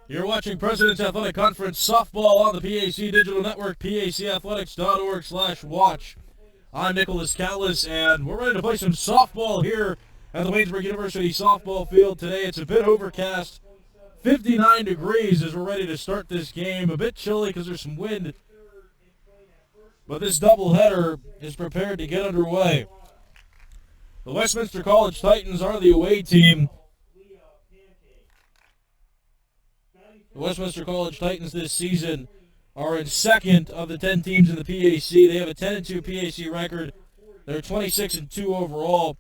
You're watching President's Athletic Conference softball on the PAC Digital Network, pacathletics.org/watch. I'm Nicholas Callas, and we're ready to play some softball here at the Waynesburg University softball field. Today it's a bit overcast, 59 degrees as we're ready to start this game. A bit chilly because there's some wind, but this doubleheader is prepared to get underway. The Westminster College Titans are the away team. The Westminster College Titans this season are in second of the 10 teams in the PAC. They have a 10-2 PAC record. They're 26-2 overall.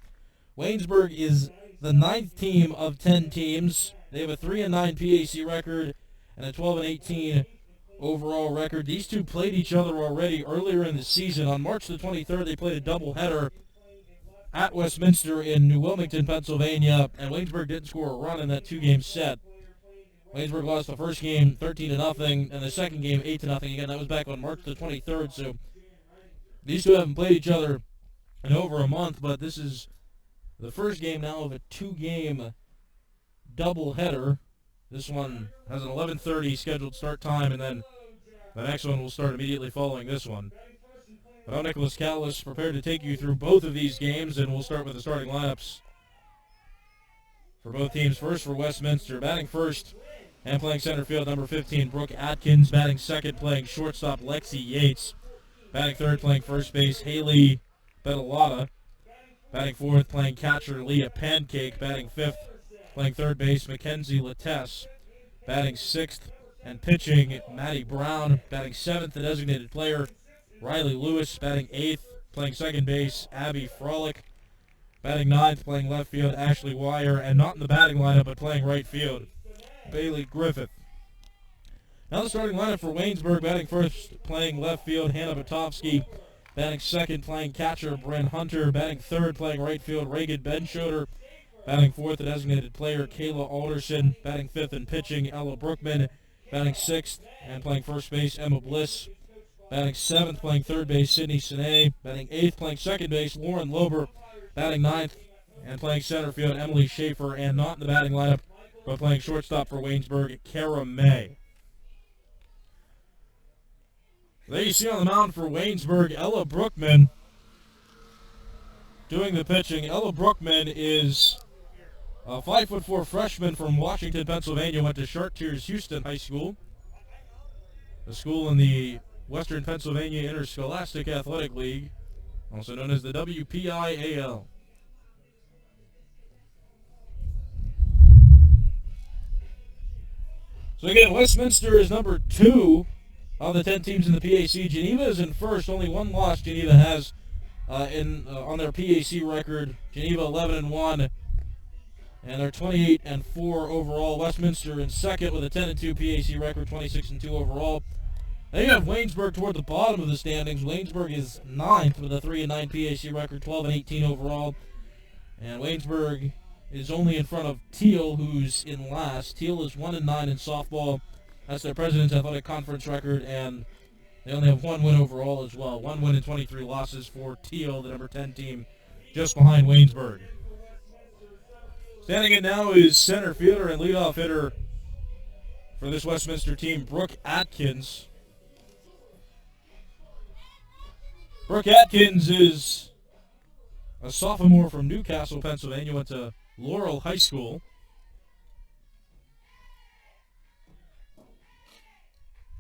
Waynesburg is the 9th team of 10 teams. They have a 3-9 PAC record and a 12-18 overall record. These two played each other already earlier in the season. On March the 23rd, they played a doubleheader at Westminster in New Wilmington, Pennsylvania, and Waynesburg didn't score a run in that two-game set. Waynesburg lost the first game 13-0, and the second game 8-0. Again, that was back on March the 23rd, so these two haven't played each other in over a month, but this is the first game now of a two-game doubleheader. This one has an 11:30 scheduled start time, and then the next one will start immediately following this one. But I'm Nicholas Callas, prepared to take you through both of these games, and we'll start with the starting lineups for both teams. First for Westminster, batting first and playing center field, number 15, Brooke Atkins. Batting second, playing shortstop, Lexi Yates. Batting third, playing first base, Haley Betalata. Batting fourth, playing catcher, Leah Pancake. Batting fifth, playing third base, Mackenzie Latesse. Batting sixth and pitching, Maddie Brown. Batting seventh, the designated player, Riley Lewis. Batting eighth, playing second base, Abby Frolick. Batting ninth, playing left field, Ashley Wire. And not in the batting lineup, but playing right field, Bailey Griffith. Now the starting lineup for Waynesburg. Batting first, playing left field, Hannah Batovsky. Batting second, playing catcher, Bryn Hunter. Batting third, playing right field, Reagan Benschoter. Batting fourth, the designated player, Kayla Alderson. Batting fifth and pitching, Ella Brookman. Batting sixth and playing first base, Emma Bliss. Batting seventh, playing third base, Sydney Sine. Batting eighth, playing second base, Lauren Lober. Batting ninth and playing center field, Emily Schaefer. And not in the batting lineup, but playing shortstop for Waynesburg, Kara May. There you see on the mound for Waynesburg, Ella Brookman doing the pitching. Ella Brookman is a 5'4" freshman from Washington, Pennsylvania. Went to Chartiers Houston High School, a school in the Western Pennsylvania Interscholastic Athletic League, also known as the WPIAL. So again, Westminster is number 2 of the 10 teams in the PAC. Geneva is in first. Only one loss Geneva has on their PAC record. Geneva 11-1, and they're 28-4 overall. Westminster in second with a 10-2 PAC record, 26-2 overall. Then you have Waynesburg toward the bottom of the standings. Waynesburg is 9th with a 3-9 PAC record, 12-18 overall. And Waynesburg is only in front of Teal, who's in last. Teal is 1-9 in softball. That's their President's Athletic Conference record, and they only have one win overall as well. 1 win and 23 losses for Teal, the number 10 team, just behind Waynesburg. Standing in now is center fielder and leadoff hitter for this Westminster team, Brooke Atkins. Brooke Atkins is a sophomore from Newcastle, Pennsylvania. Went to Laurel High School.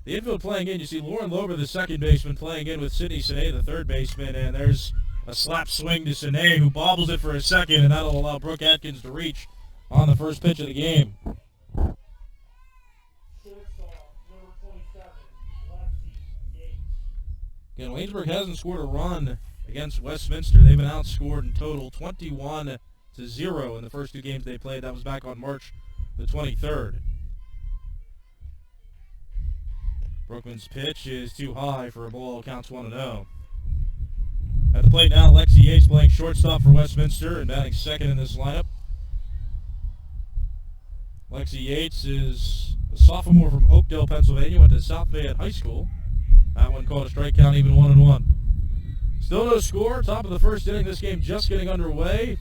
The infield playing in, you see Lauren Lober, the second baseman, playing in with Sydney Sine, the third baseman, and there's a slap swing to Sine, who bobbles it for a second, and that'll allow Brooke Atkins to reach on the first pitch of the game. Again, Waynesburg hasn't scored a run against Westminster. They've been outscored in total 21-0 in the first two games they played. That was back on March the 23rd. Brookman's pitch is too high for a ball. Counts 1-0. At the plate now, Lexi Yates playing shortstop for Westminster and batting second in this lineup. Lexi Yates is a sophomore from Oakdale, Pennsylvania. Went to South Fayette High School. That one called a strike count, even 1-1. Still no score. Top of the first inning. This game just getting underway.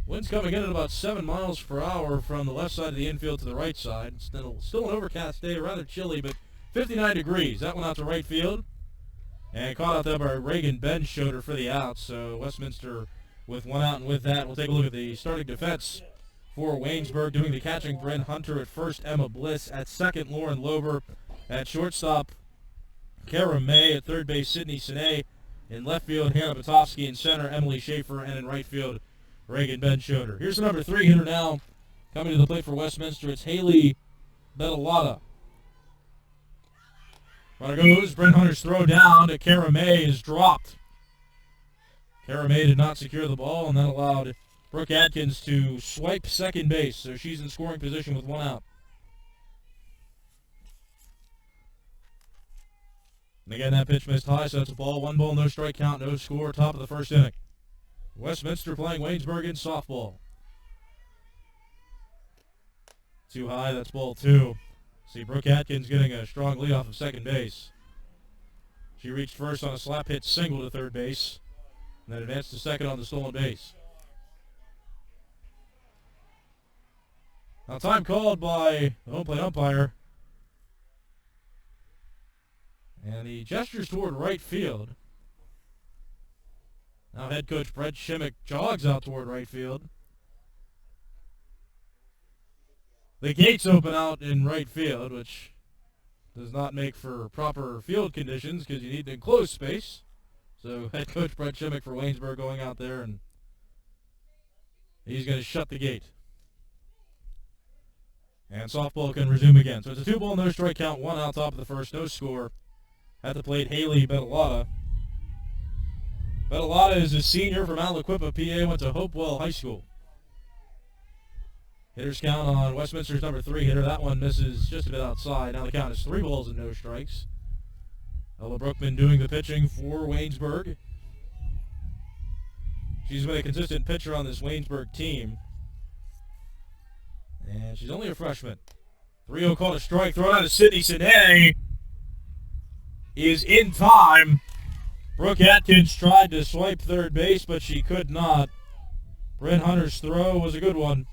Wind's coming in at about 7 miles per hour from the left side of the infield to the right side. It's still an overcast day, rather chilly, but 59 degrees. That went out to right field. And caught out there by Reagan Benschoter for the out. So Westminster with one out, and with that, we'll take a look at the starting defense for Waynesburg. Doing the catching, Brent Hunter. At first, Emma Bliss. At second, Lauren Lober. At shortstop, Kara May. At third base, Sydney Sine. In left field, Hannah Batovsky. In center, Emily Schaefer. And in right field, Reagan Benschoter. Here's the number 3 hitter now. Coming to the plate for Westminster, it's Haley Betalata. Runner goes. Brent Hunter's throw down to Kara May is dropped. Kara May did not secure the ball, and that allowed Brooke Atkins to swipe second base, so she's in scoring position with one out. And again, that pitch missed high, so that's a ball. 1 ball, no strike count, no score. Top of the first inning. Westminster playing Waynesburg in softball. Too high, that's ball 2. See Brooke Atkins getting a strong lead off of second base. She reached first on a slap hit single to third base, and then advanced to second on the stolen base. Now time called by the home plate umpire. And he gestures toward right field. Now head coach Brett Shimmick jogs out toward right field. The gates open out in right field, which does not make for proper field conditions because you need to enclose space. So head coach Brett Shimmick for Waynesburg going out there, and he's going to shut the gate. And softball can resume again. So it's a 2 ball, no strike count, 1 out, top of the first, no score. At the plate, Haley Betalata. Betalata is a senior from Aliquippa, PA, went to Hopewell High School. Hitters count on Westminster's number 3 hitter. That one misses just a bit outside. Now the count is 3 balls and no strikes. Ella Brookman doing the pitching for Waynesburg. She's been a consistent pitcher on this Waynesburg team. And she's only a freshman. 3-0 called a strike. Thrown out to Sydney Sine. Is in time. Brooke Atkins tried to swipe third base, but she could not. Brent Hunter's throw was a good one.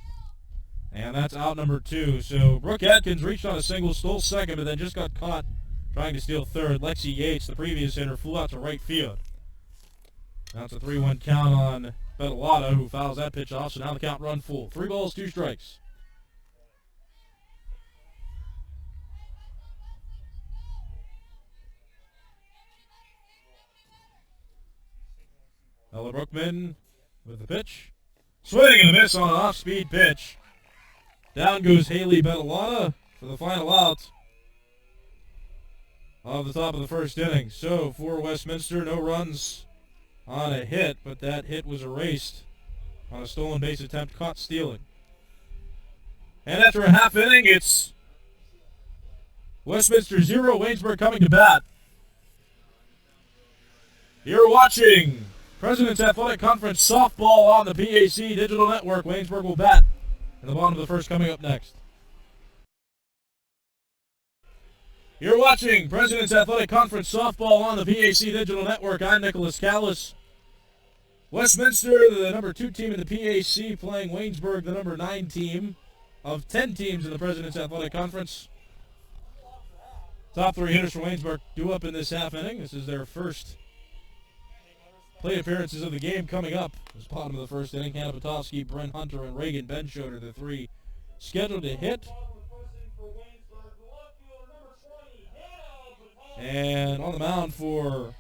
And that's out number 2. So Brooke Atkins reached on a single, stole second, but then just got caught trying to steal third. Lexi Yates, the previous hitter, flew out to right field. Now it's a 3-1 count on Betalata, who fouls that pitch off, so now the count run full. 3 balls, 2 strikes. Ella Brookman with the pitch. Swing and a miss on an off-speed pitch. Down goes Haley Betalata for the final out of the top of the first inning. So for Westminster, no runs on a hit, but that hit was erased on a stolen base attempt caught stealing. And after a half inning, it's Westminster 0, Waynesburg coming to bat. You're watching President's Athletic Conference softball on the PAC Digital Network. Waynesburg will bat in the bottom of the first, coming up next. You're watching President's Athletic Conference softball on the PAC Digital Network. I'm Nicholas Callas. Westminster, the number 2 team in the PAC, playing Waynesburg, the number 9 team of 10 teams in the President's Athletic Conference. Top 3 hitters for Waynesburg due up in this half inning. This is their first plate appearances of the game coming up. This bottom of the first inning, Hannah Batovsky, Brent Hunter, and Reagan Benschoter, the 3 scheduled to hit. And on the mound for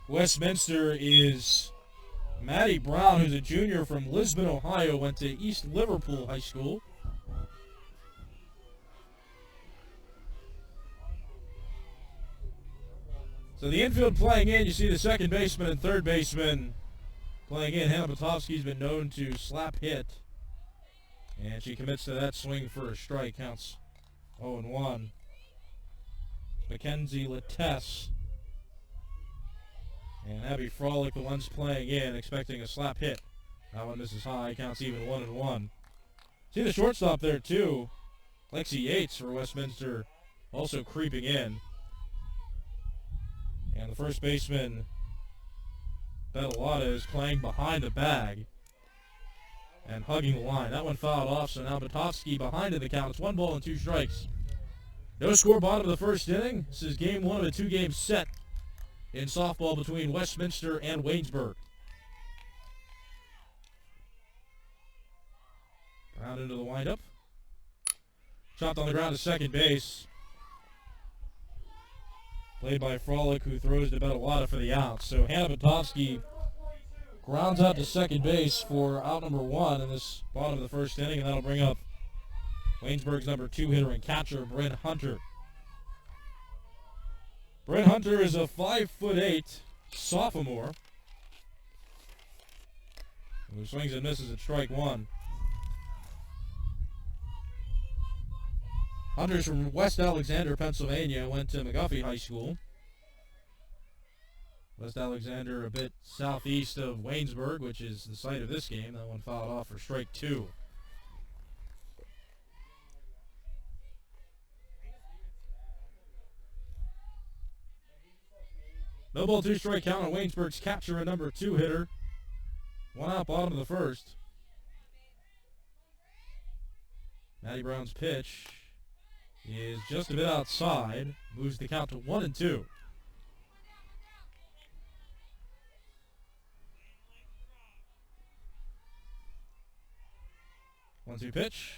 Westminster is Maddie Brown, who's a junior from Lisbon, Ohio, went to East Liverpool High School. So the infield playing in, you see the second baseman and third baseman playing in. Hannah Batovsky's been known to slap hit, and she commits to that swing for a strike. Counts 0-1. Mackenzie Lattess and Abby Frolick, the ones playing in, expecting a slap hit. That one misses high. Counts even 1-1. See the shortstop there too. Lexi Yates for Westminster also creeping in. And the first baseman, Betalata, is playing behind the bag. and hugging the line. That one fouled off, so now Batovsky behind in the count. It's 1 ball and 2 strikes. No score, bottom of the first inning. This is game 1 of a 2-game set in softball between Westminster and Waynesburg. Round into the windup. Chopped on the ground to second base. Played by Frolic, who throws to Betalata for the out. So Hannah Batovsky grounds out to second base for out number 1 in this bottom of the first inning, and that'll bring up Waynesburg's number 2 hitter and catcher, Brent Hunter. Brent Hunter is a 5'8" sophomore who swings and misses at strike 1. Hunter's from West Alexander, Pennsylvania, went to McGuffey High School. West Alexander a bit southeast of Waynesburg, which is the site of this game. That one fouled off for strike 2. No ball, 2 strike count on Waynesburg's catcher and number 2 hitter. 1 out, bottom of the first. Maddie Brown's pitch is just a bit outside. Moves the count to 1-2. 1-2 pitch.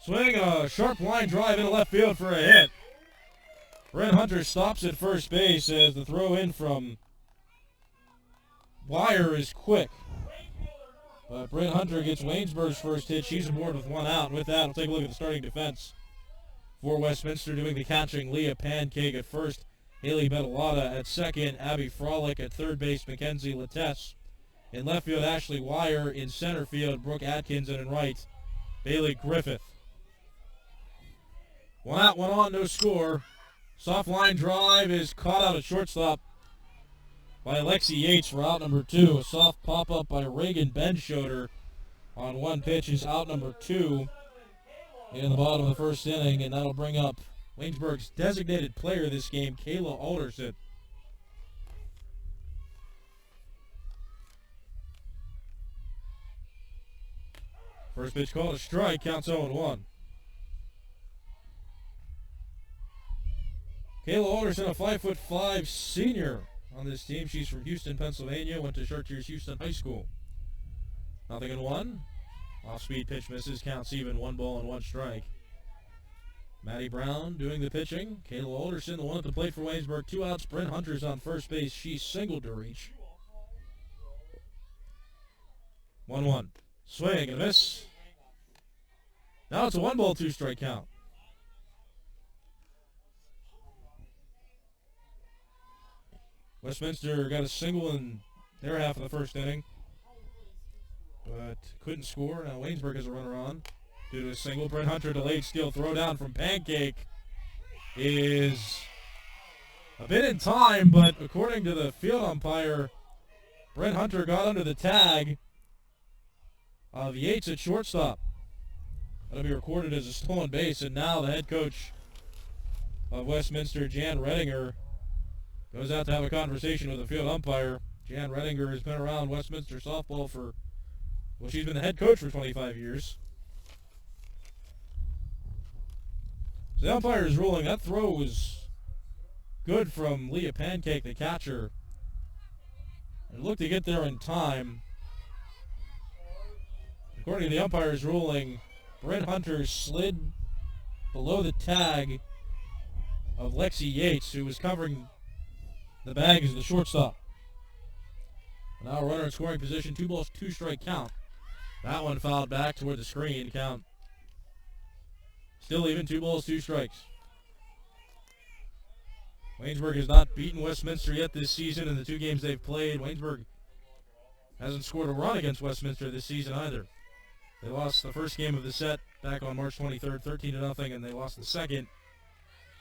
Swing, a sharp line drive into left field for a hit. Brent Hunter stops at first base as the throw in from Wire is quick. But Brent Hunter gets Waynesburg's first hit. She's aboard with 1 out. And with that, we'll take a look at the starting defense for Westminster. Doing the catching, Leah Pancake at first, Haley Betalata at second, Abby Frolic at third base, Mackenzie Latesse. In left field, Ashley Wire. In center field, Brooke Atkins. And in right, Bailey Griffith. 1 out, 1 on, no score. Soft line drive is caught out at shortstop by Lexi Yates for out number 2. A soft pop-up by Reagan Benschoter on 1 pitch is out number 2 in the bottom of the first inning, and that'll bring up Waynesburg's designated player this game, Kayla Alderson. First pitch called a strike, counts 0-1. Kayla Alderson, a 5'5" senior on this team. She's from Houston, Pennsylvania. Went to Chartiers Houston High School. 0-1. Off-speed pitch misses. Counts even. 1 ball and 1 strike. Maddie Brown doing the pitching. Kayla Alderson, the one at the plate for Waynesburg. 2 outs. Brent Hunter's on first base. She's singled to reach. 1-1. Swing and a miss. Now it's a 1 ball, 2 strike count. Westminster got a single in their half of the first inning, but couldn't score. Now Waynesburg has a runner on due to a single. Brent Hunter delayed steal. Throw down from Pancake is a bit in time, but according to the field umpire, Brent Hunter got under the tag of Yates at shortstop. That'll be recorded as a stolen base, and now the head coach of Westminster, Jan Redinger, goes out to have a conversation with the field umpire. Jan Redinger has been around Westminster softball for, well, she's been the head coach for 25 years. So the umpire is ruling that throw was good from Leah Pancake, the catcher. It looked to get there in time. According to the umpire's ruling, Brent Hunter slid below the tag of Lexi Yates, who was covering the bag as the shortstop. Now a runner in scoring position, 2 balls, 2 strike count. That one fouled back toward the screen, count still even, 2 balls, 2 strikes. Waynesburg has not beaten Westminster yet this season in the 2 games they've played. Waynesburg hasn't scored a run against Westminster this season either. They lost the first game of the set back on March 23rd, 13-0, and they lost the second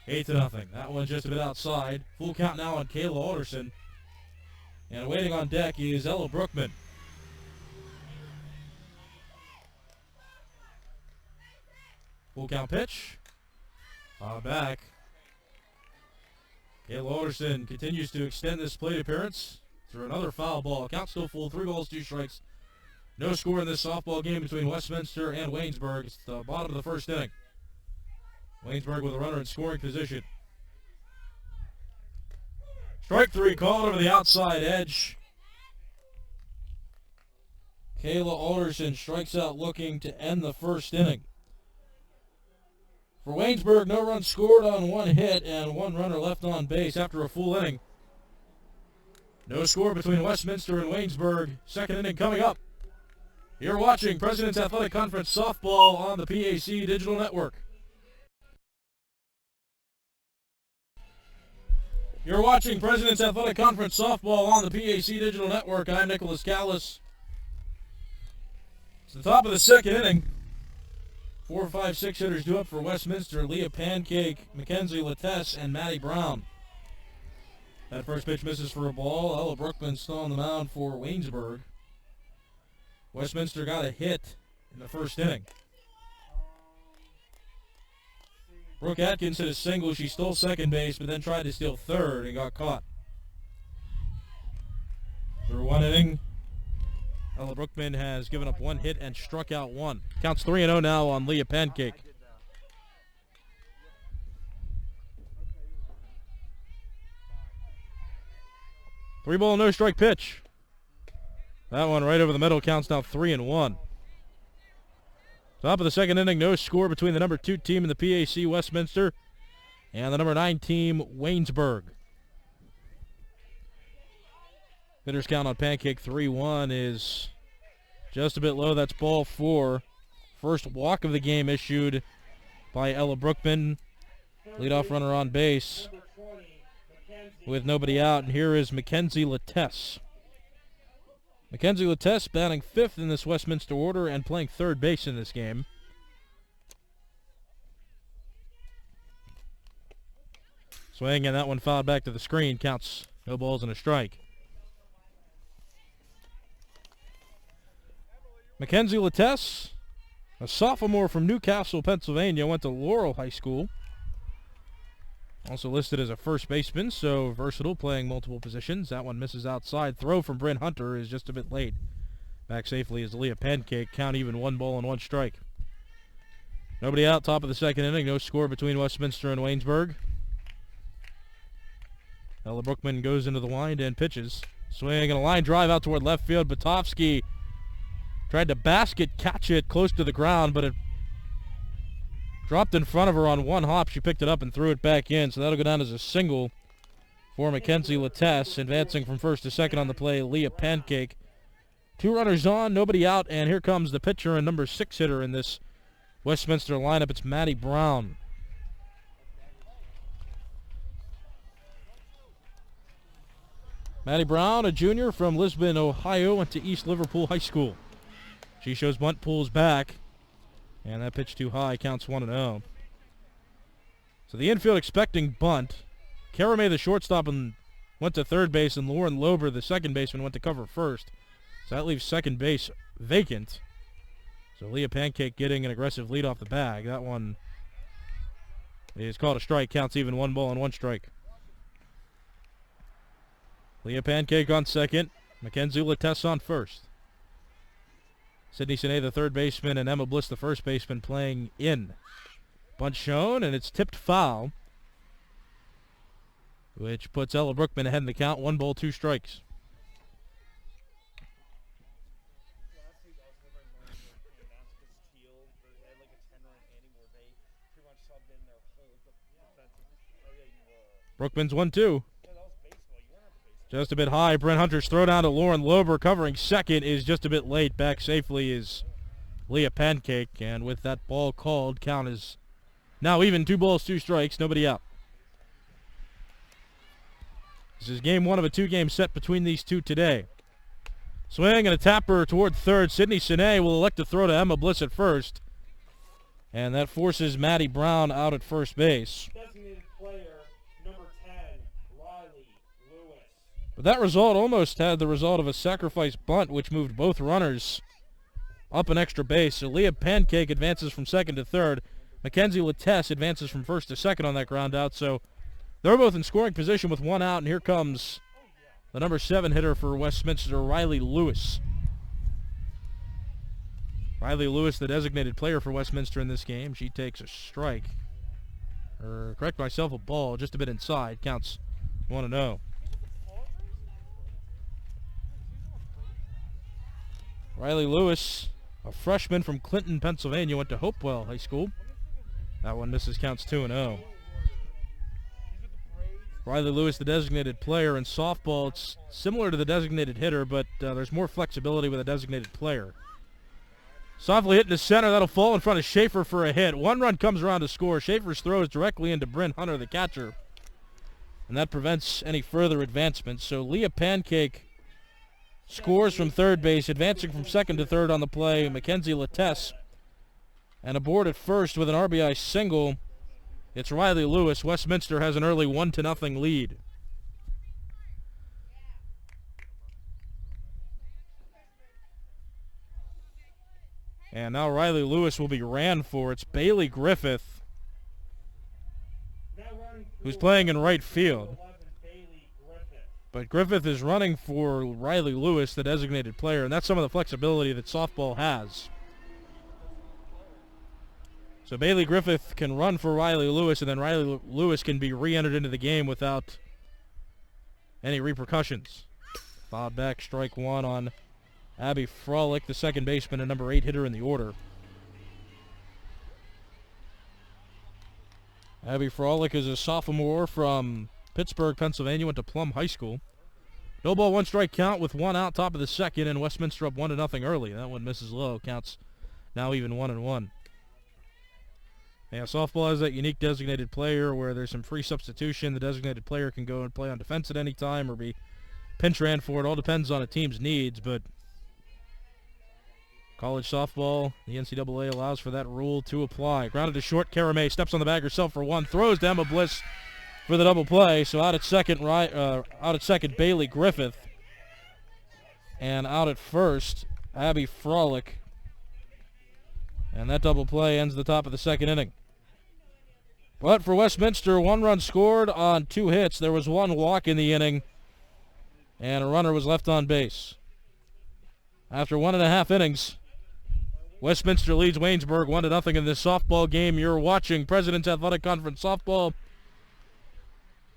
8-0. That one just a bit outside. Full count now on Kayla Alderson. And waiting on deck is Ella Brookman. Full count pitch. Back. Kayla Alderson continues to extend this plate appearance through another foul ball. Count still full. 3 balls, 2 strikes. No score in this softball game between Westminster and Waynesburg. It's the bottom of the first inning. Waynesburg with a runner in scoring position. Strike three called over the outside edge. Kayla Alderson strikes out looking to end the first inning. For Waynesburg, no runs scored on one hit and one runner left on base after a full inning. No score between Westminster and Waynesburg. Second inning coming up. You're watching President's Athletic Conference Softball on the PAC Digital Network. You're watching President's Athletic Conference Softball on the PAC Digital Network. I'm Nicholas Callas. It's the top of the second inning. 4, 5, 6 hitters due up for Westminster. Leah Pancake, Mackenzie Lattess, and Maddie Brown. That first pitch misses for a ball. Ella Brookman still on the mound for Waynesburg. Westminster got a hit in the first inning. Brooke Atkins hit a single. She stole second base, but then tried to steal third and got caught. Through one inning, Ella Brookman has given up one hit and struck out one. Counts 3-0 now on Leah Pancake. Three ball, no strike pitch. That one right over the middle, counts now 3-1. Top of the second inning, no score between the number 2 team in the PAC, Westminster, and the number 9 team, Waynesburg. Hitters count on Pancake 3-1 is just a bit low. That's ball 4. First walk of the game issued by Ella Brookman. Leadoff runner on base with nobody out. And here is Mackenzie Lattess. Mackenzie Lattess batting 5th in this Westminster order and playing third base in this game. Swing, and that one fouled back to the screen. Counts no balls and a strike. Mackenzie Lattess, a sophomore from Newcastle, Pennsylvania, went to Laurel High School. Also listed as a first baseman, so versatile, playing multiple positions. That one misses outside. Throw from Bryn Hunter is just a bit late. Back safely is Leah Pancake. Count even, 1 ball and 1 strike. Nobody out, top of the second inning. No score between Westminster and Waynesburg. Ella Brookman goes into the wind and pitches. Swing and a line drive out toward left field. Batovsky tried to basket catch it close to the ground, but it dropped in front of her on one hop. She picked it up and threw it back in, so that'll go down as a single for Mackenzie Lattess. Advancing from first to second on the play, Leah Pancake. 2 runners on, nobody out, and here comes the pitcher and number 6 hitter in this Westminster lineup. It's Maddie Brown. Maddie Brown, a junior from Lisbon, Ohio, went to East Liverpool High School. She shows bunt, pulls back, and that pitch too high, counts 1-0. So the infield expecting bunt. Kara May, the shortstop, and went to third base, and Lauren Lober, the second baseman, went to cover first. So that leaves second base vacant. So Leah Pancake getting an aggressive lead off the bag. That one is called a strike, counts even, 1 ball and 1 strike. Leah Pancake on second, Mackenzie Lattess on first. Sydney Sine, the third baseman, and Emma Bliss, the first baseman, playing in. Bunt shown, and it's tipped foul, which puts Ella Brookman ahead in the count. 1 ball, 2 strikes. Brookman's 1-2. Just a bit high. Brent Hunter's throw down to Lauren Lober. Covering second is just a bit late. Back safely is Leah Pancake. And with that ball called, count is now even. 2 balls, 2 strikes. Nobody out. This is game 1 of a 2-game set between these two today. Swing and a tapper toward third. Sydney Sine will elect to throw to Emma Bliss at first. And that forces Maddie Brown out at first base. But that result almost had the result of a sacrifice bunt, which moved both runners up an extra base. So Leah Pancake advances from second to third. Mackenzie Lattess advances from first to second on that ground out. So they're both in scoring position with 1 out, and here comes the number 7 hitter for Westminster, Riley Lewis. Riley Lewis, the designated player for Westminster in this game. She takes a strike. Or, correct myself, a ball just a bit inside. Counts 1-0. Riley Lewis, a freshman from Clinton, Pennsylvania, went to Hopewell High School. That one misses, counts 2-0. Riley Lewis, the designated player in softball. It's similar to the designated hitter, but there's more flexibility with a designated player. Softly hit in the center. That'll fall in front of Schaefer for a hit. One run comes around to score. Schaefer's throw is directly into Bryn Hunter, the catcher. And that prevents any further advancement. So Leah Pancake scores from third base, advancing from second to third on the play. Mackenzie Lattès. And aboard at first with an RBI single. It's Riley Lewis. Westminster has an early 1-0 lead. And now Riley Lewis will be ran for. It's Bailey Griffith, who's playing in right field. But Griffith is running for Riley Lewis, the designated player, and that's some of the flexibility that softball has. So Bailey Griffith can run for Riley Lewis, and then Riley Lewis can be re-entered into the game without any repercussions. Fouled back, strike one on Abby Frolick, the second baseman and number 8 hitter in the order. Abby Frolick is a sophomore from Pittsburgh, Pennsylvania, went to Plum High School. No ball, one strike count with one out, top of the second, and Westminster up 1-0 early. That one misses low, counts now even 1-1. Yeah, softball has that unique designated player where there's some free substitution. The designated player can go and play on defense at any time or be pinch ran for. It all depends on a team's needs, but college softball, the NCAA allows for that rule to apply. Grounded to short, Karamay steps on the bag herself for one, throws to Emma Bliss for the double play. So out at second, Bailey Griffith, and out at first, Abby Frolick. And that double play ends the top of the second inning. But for Westminster, one run scored on 2 hits. There was one walk in the inning, and a runner was left on base. After 1.5 innings, Westminster leads Waynesburg 1-0 in this softball game. You're watching President's Athletic Conference Softball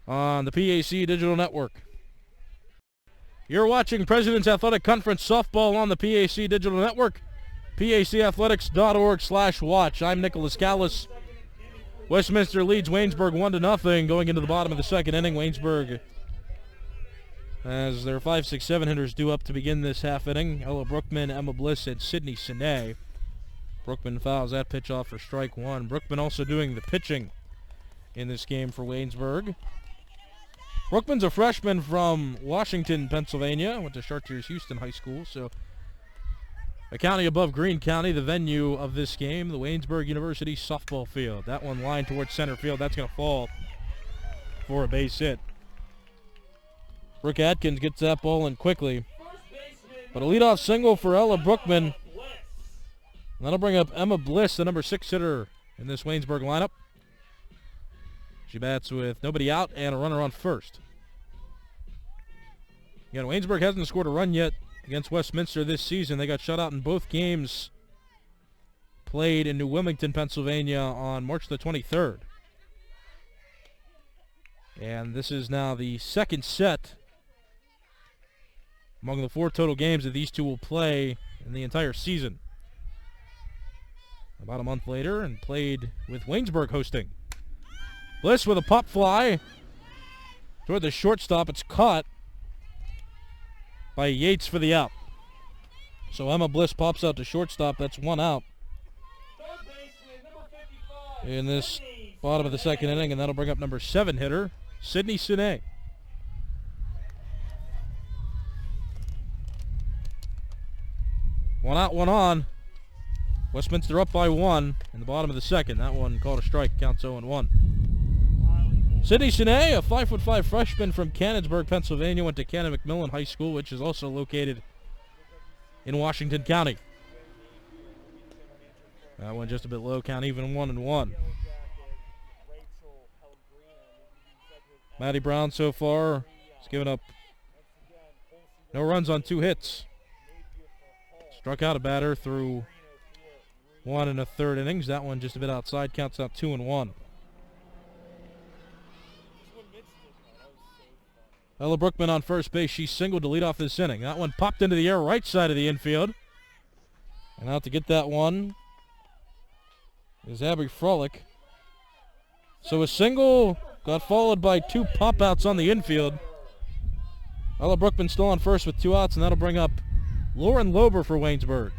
on the PAC Digital Network. You're watching President's Athletic Conference Softball on the PAC Digital Network. PACathletics.org/watch. I'm Nicholas Callas. Westminster leads Waynesburg 1-0 going into the bottom of the second inning. Waynesburg as their 5, 6, 7 hitters due up to begin this half inning. Ella Brookman, Emma Bliss, and Sydney Sine. Brookman fouls that pitch off for strike one. Brookman also doing the pitching in this game for Waynesburg. Brookman's a freshman from Washington, Pennsylvania. Went to Chartiers Houston High School, so a county above Greene County, the venue of this game, the Waynesburg University softball field. That one lined towards center field. That's going to fall for a base hit. Brooke Atkins gets that ball in quickly. But a leadoff single for Ella Brookman. And that'll bring up Emma Bliss, the number 6 hitter in this Waynesburg lineup. She bats with nobody out and a runner on first. Again, Waynesburg hasn't scored a run yet against Westminster this season. They got shut out in both games played in New Wilmington, Pennsylvania on March the 23rd. And this is now the second set among the 4 total games that these two will play in the entire season. About a month later, and played with Waynesburg hosting. Bliss with a pop fly toward the shortstop. It's caught by Yates for the out. So Emma Bliss pops out to shortstop. That's one out in this bottom of the second inning, and that'll bring up number 7 hitter, Sydney Sine. One out, one on. Westminster up by 1 in the bottom of the second. That one called a strike, counts 0-1. Sydney Sine, a 5'5" freshman from Cannonsburg, Pennsylvania, went to Cannon McMillan High School, which is also located in Washington County. That one just a bit low, count even 1-1. Maddie Brown so far has given up no runs on 2 hits. Struck out a batter through 1 1/3 innings. That one just a bit outside. Counts out 2-1. Ella Brookman on first base. She singled to lead off this inning. That one popped into the air right side of the infield. And out to get that one is Abby Frolick. So a single got followed by 2 pop-outs on the infield. Ella Brookman still on first with 2 outs, and that'll bring up Lauren Lober for Waynesburg.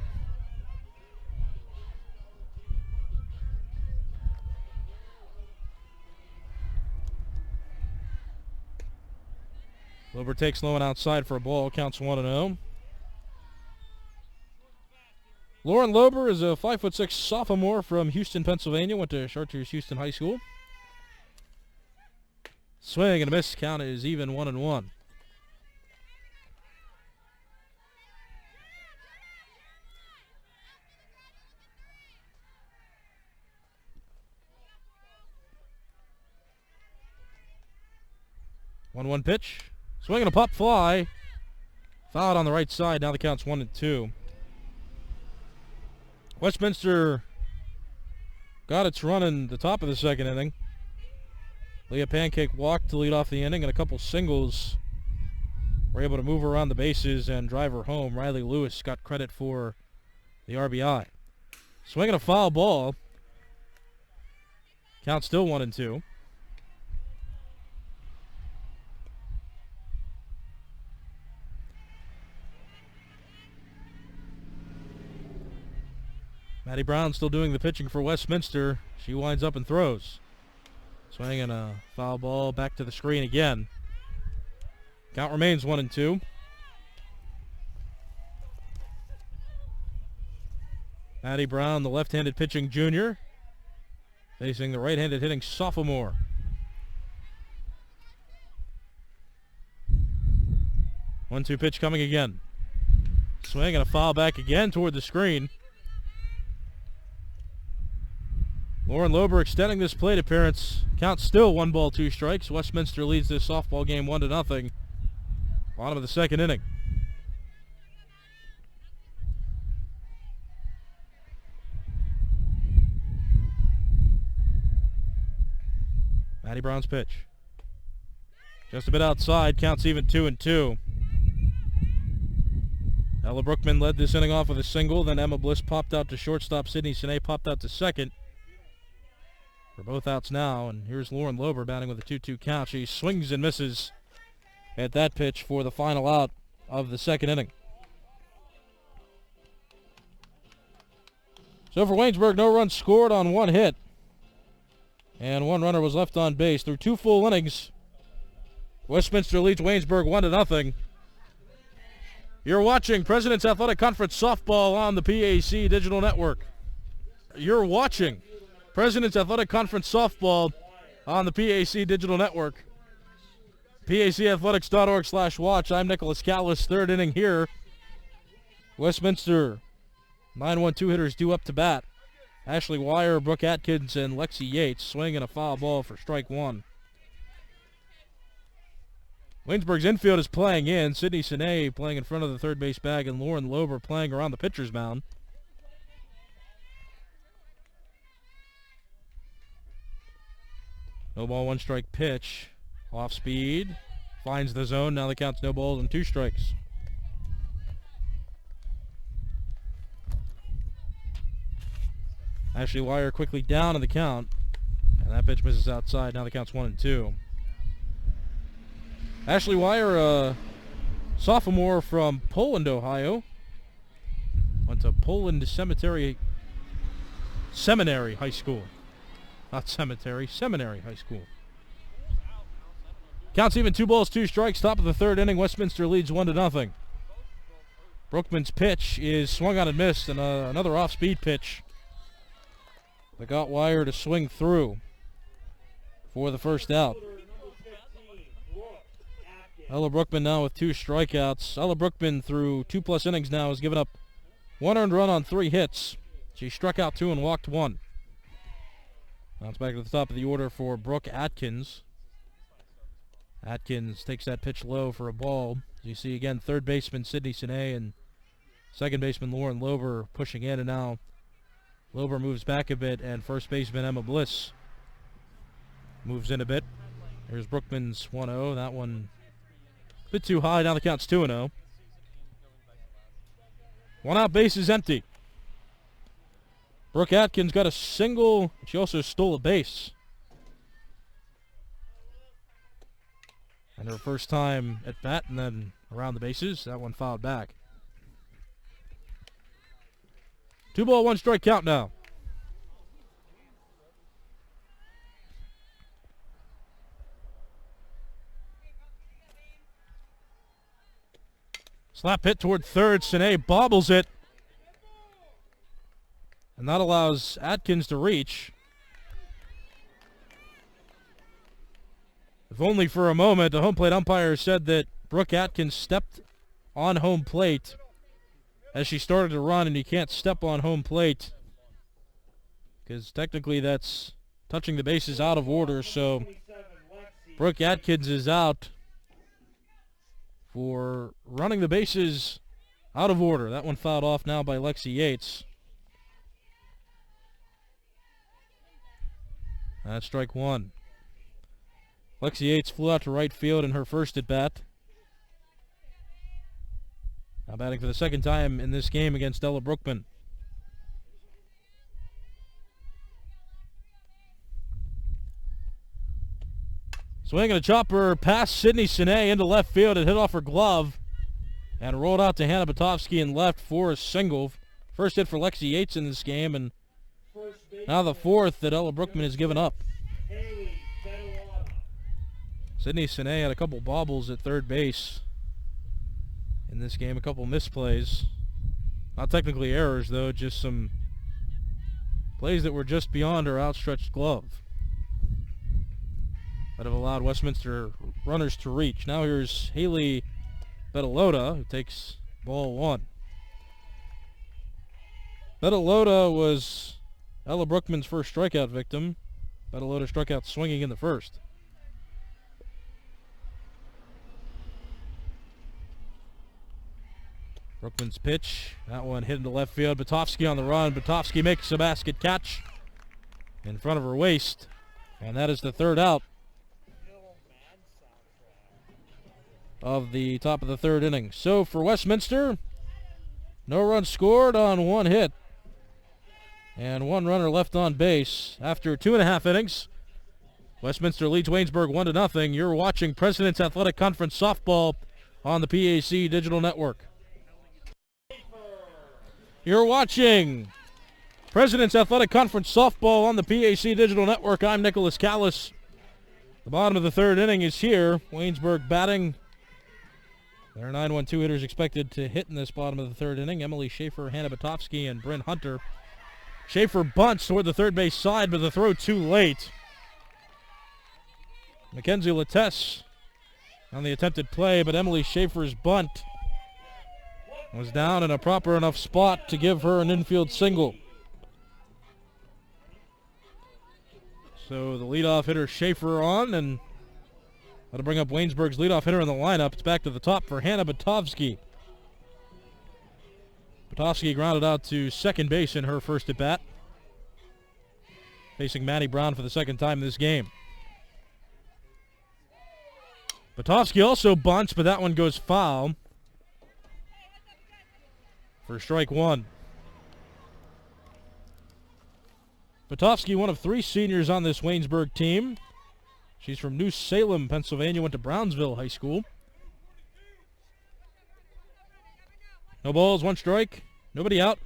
Lober takes low and outside for a ball. Counts 1-0. Lauren Lober is a 5'6" sophomore from Houston, Pennsylvania. Went to Chartiers Houston High School. Swing and a miss. Count is even 1-1. One pitch. Swing and a pop fly. Fouled on the right side. Now the count's 1-2. Westminster got its run in the top of the second inning. Leah Pancake walked to lead off the inning, and a couple singles were able to move her around the bases and drive her home. Riley Lewis got credit for the RBI. Swinging a foul ball. Count still 1-2. Maddie Brown still doing the pitching for Westminster. She winds up and throws. Swinging a foul ball back to the screen again. Count remains 1-2. Maddie Brown, the left-handed pitching junior, facing the right-handed hitting sophomore. One-two pitch coming again. Swing and a foul back again toward the screen. Lauren Lober extending this plate appearance. Count still 1 ball, 2 strikes. Westminster leads this softball game 1-0. Bottom of the second inning. Maddie Brown's pitch. Just a bit outside. Counts even 2-2. Ella Brookman led this inning off with a single. Then Emma Bliss popped out to shortstop. Sydney Sine popped out to second. For both outs now, and here's Lauren Lober batting with a 2-2 count. She swings and misses at that pitch for the final out of the second inning. So for Waynesburg, no runs scored on 1 hit. And 1 runner was left on base through 2 full innings. Westminster leads Waynesburg 1-0. You're watching President's Athletic Conference Softball on the PAC Digital Network. You're watching President's Athletic Conference Softball on the PAC Digital Network. PACathletics.org/watch. I'm Nicholas Callas. 3rd inning here. Westminster 9-1-2 hitters due up to bat. Ashley Wire, Brooke Atkins, and Lexi Yates. Swing and a foul ball for strike 1. Waynesburg's infield is playing in. Sydney Sine playing in front of the third base bag, and Lauren Lober playing around the pitcher's mound. No ball, 1 strike pitch. Off speed. Finds the zone. Now the count's no balls and 2 strikes. Ashley Wire quickly down in the count. And that pitch misses outside. Now the count's 1-2. Ashley Wire, a sophomore from Poland, Ohio. Went to Poland Seminary High School. Not cemetery, Seminary High School. Counts even 2 balls, 2 strikes. Top of the 3rd inning. Westminster leads 1-0. Brookman's pitch is swung on and missed, and another off-speed pitch that got Wire to swing through for the first out. Ella Brookman now with 2 strikeouts. Ella Brookman through 2+ innings now has given up 1 earned run on 3 hits. She struck out 2 and walked 1. Now it's back to the top of the order for Brooke Atkins. Atkins takes that pitch low for a ball. As you see again, 3rd baseman Sydney Sine and 2nd baseman Lauren Lober pushing in, and now Lober moves back a bit, and first baseman Emma Bliss moves in a bit. Here's Brookman's 1-0. That one a bit too high. Now the count's 2-0. One out, base is empty. Brooke Atkins got a single. She also stole a base. And her first time at bat, and then around the bases. That one fouled back. 2-ball, 1-strike count now. Slap hit toward third. Sine bobbles it. And that allows Atkins to reach. If only for a moment, the home plate umpire said that Brooke Atkins stepped on home plate as she started to run, and you can't step on home plate because technically that's touching the bases out of order. So Brooke Atkins is out for running the bases out of order. That one fouled off now by Lexi Yates. That's strike one. Lexi Yates flew out to right field in her first at bat. Now batting for the second time in this game against Ella Brookman. Swinging a chopper past Sydney Sine into left field. It hit off her glove and rolled out to Hannah Batovsky in left for a single. First hit for Lexi Yates in this game, and now the fourth that Ella Brookman has given up. Sydney Sine had a couple bobbles at third base in this game, a couple misplays. Not technically errors, though, just some plays that were just beyond her outstretched glove that have allowed Westminster runners to reach. Now here's Haley Betalota, who takes ball one. Betalota was Ella Brookman's first strikeout victim. Betalota struck out swinging in the first. Brookman's pitch. That one hit into left field. Batovsky on the run. Batovsky makes a basket catch in front of her waist. And that is the third out of the top of the third inning. So for Westminster, no runs scored on one hit and one runner left on base. After 2.5 innings, Westminster leads Waynesburg 1-0. You're watching President's Athletic Conference Softball on the PAC Digital Network. You're watching President's Athletic Conference Softball on the PAC Digital Network. I'm Nicholas Callas. The bottom of the third inning is here. Waynesburg batting. Their 9-1-2 hitters expected to hit in this bottom of the third inning. Emily Schaefer, Hannah Batovsky, and Bryn Hunter. Schaefer bunts toward the third base side, but the throw too late. Mackenzie Lattès on the attempted play, but Emily Schaefer's bunt was down in a proper enough spot to give her an infield single. So the leadoff hitter Schaefer on, and that'll bring up Waynesburg's leadoff hitter in the lineup. It's back to the top for Hannah Batovsky. Batovsky grounded out to second base in her first at bat, facing Maddie Brown for the second time in this game. Batovsky also bunts, but that one goes foul for strike one. Batovsky, one of 3 seniors on this Waynesburg team. She's from New Salem, Pennsylvania, went to Brownsville High School. No balls, 1 strike, nobody out.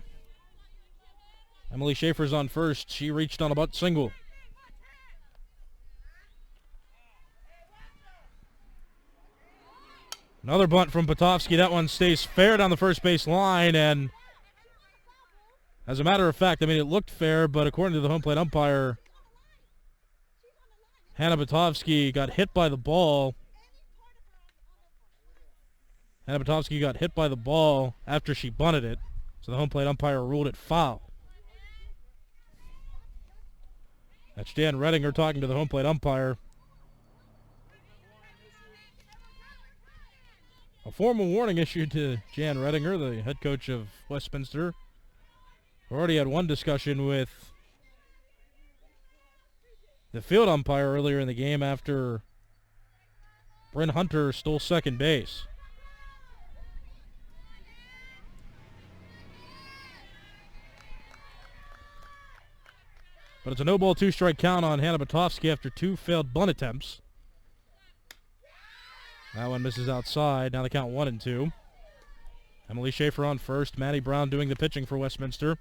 Emily Schaefer's on first. She reached on a bunt single. Another bunt from Batovsky. That one stays fair down the first base line, and as a matter of fact, I mean, it looked fair, but according to the home plate umpire, Hannah Batovsky got hit by the ball. Hannah Batovsky got hit by the ball after she bunted it, so the home plate umpire ruled it foul. That's Jan Redinger talking to the home plate umpire. A formal warning issued to Jan Redinger, the head coach of Westminster, Already had one discussion with the field umpire earlier in the game after Bryn Hunter stole second base. But it's a no-ball, two-strike count on Hannah Batovsky after two failed bunt attempts. That one misses outside. Now the count 1-2. Emily Schaefer on first. Maddie Brown doing the pitching for Westminster.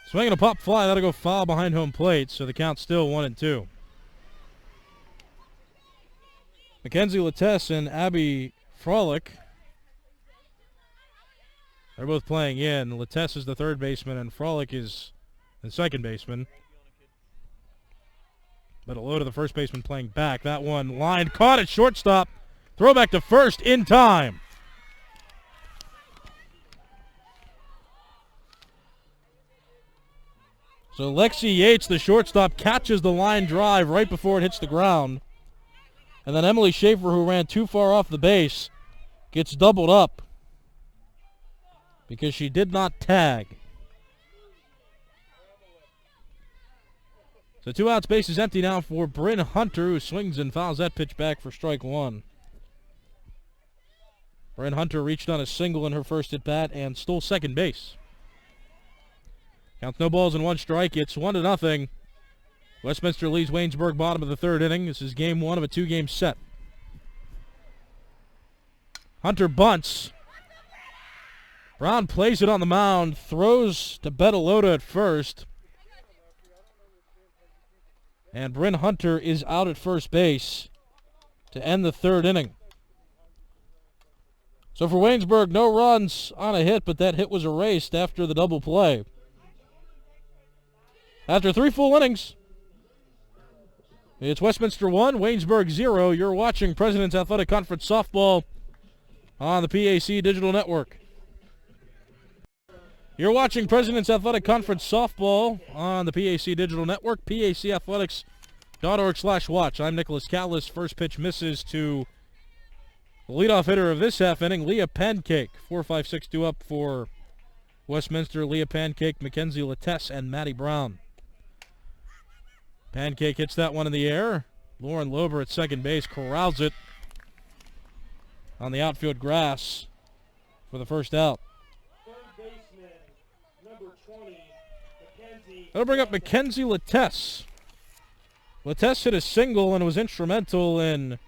Swinging a pop fly. That'll go foul behind home plate, so the count's still 1-2. Mackenzie Lattès and Abby Frolic. They're both playing in. Lattès is the third baseman and Frolic is the second baseman. But a low to the first baseman playing back. That one line caught at shortstop. Throw back to first in time. So Lexi Yates, the shortstop, catches the line drive right before it hits the ground. And then Emily Schaefer, who ran too far off the base, gets doubled up because she did not tag. So 2 outs, base is empty now for Bryn Hunter, who swings and fouls that pitch back for strike one. Bryn Hunter reached on a single in her first at bat and stole second base. Counts no balls and 1 strike. It's 1-0. Westminster leads Waynesburg bottom of the third inning. This is game 1 of a 2-game set. Hunter bunts. Brown plays it on the mound, throws to Betalota at first. And Bryn Hunter is out at first base to end the third inning. So for Waynesburg, no runs on a hit, but that hit was erased after the double play. After 3 full innings, it's Westminster 1, Waynesburg 0. You're watching President's Athletic Conference Softball on the PAC Digital Network. You're watching President's Athletic Conference Softball on the PAC Digital Network, pacathletics.org/watch. I'm Nicholas Callas. First pitch misses to the leadoff hitter of this half inning, Leah Pancake. 4-5-6-2 up for Westminster. Leah Pancake, Mackenzie Lattès, and Maddie Brown. Pancake hits that one in the air. Lauren Lober at second base corrals it on the outfield grass for the first out. That'll bring up Mackenzie Lattès. Lattès hit a single and was instrumental in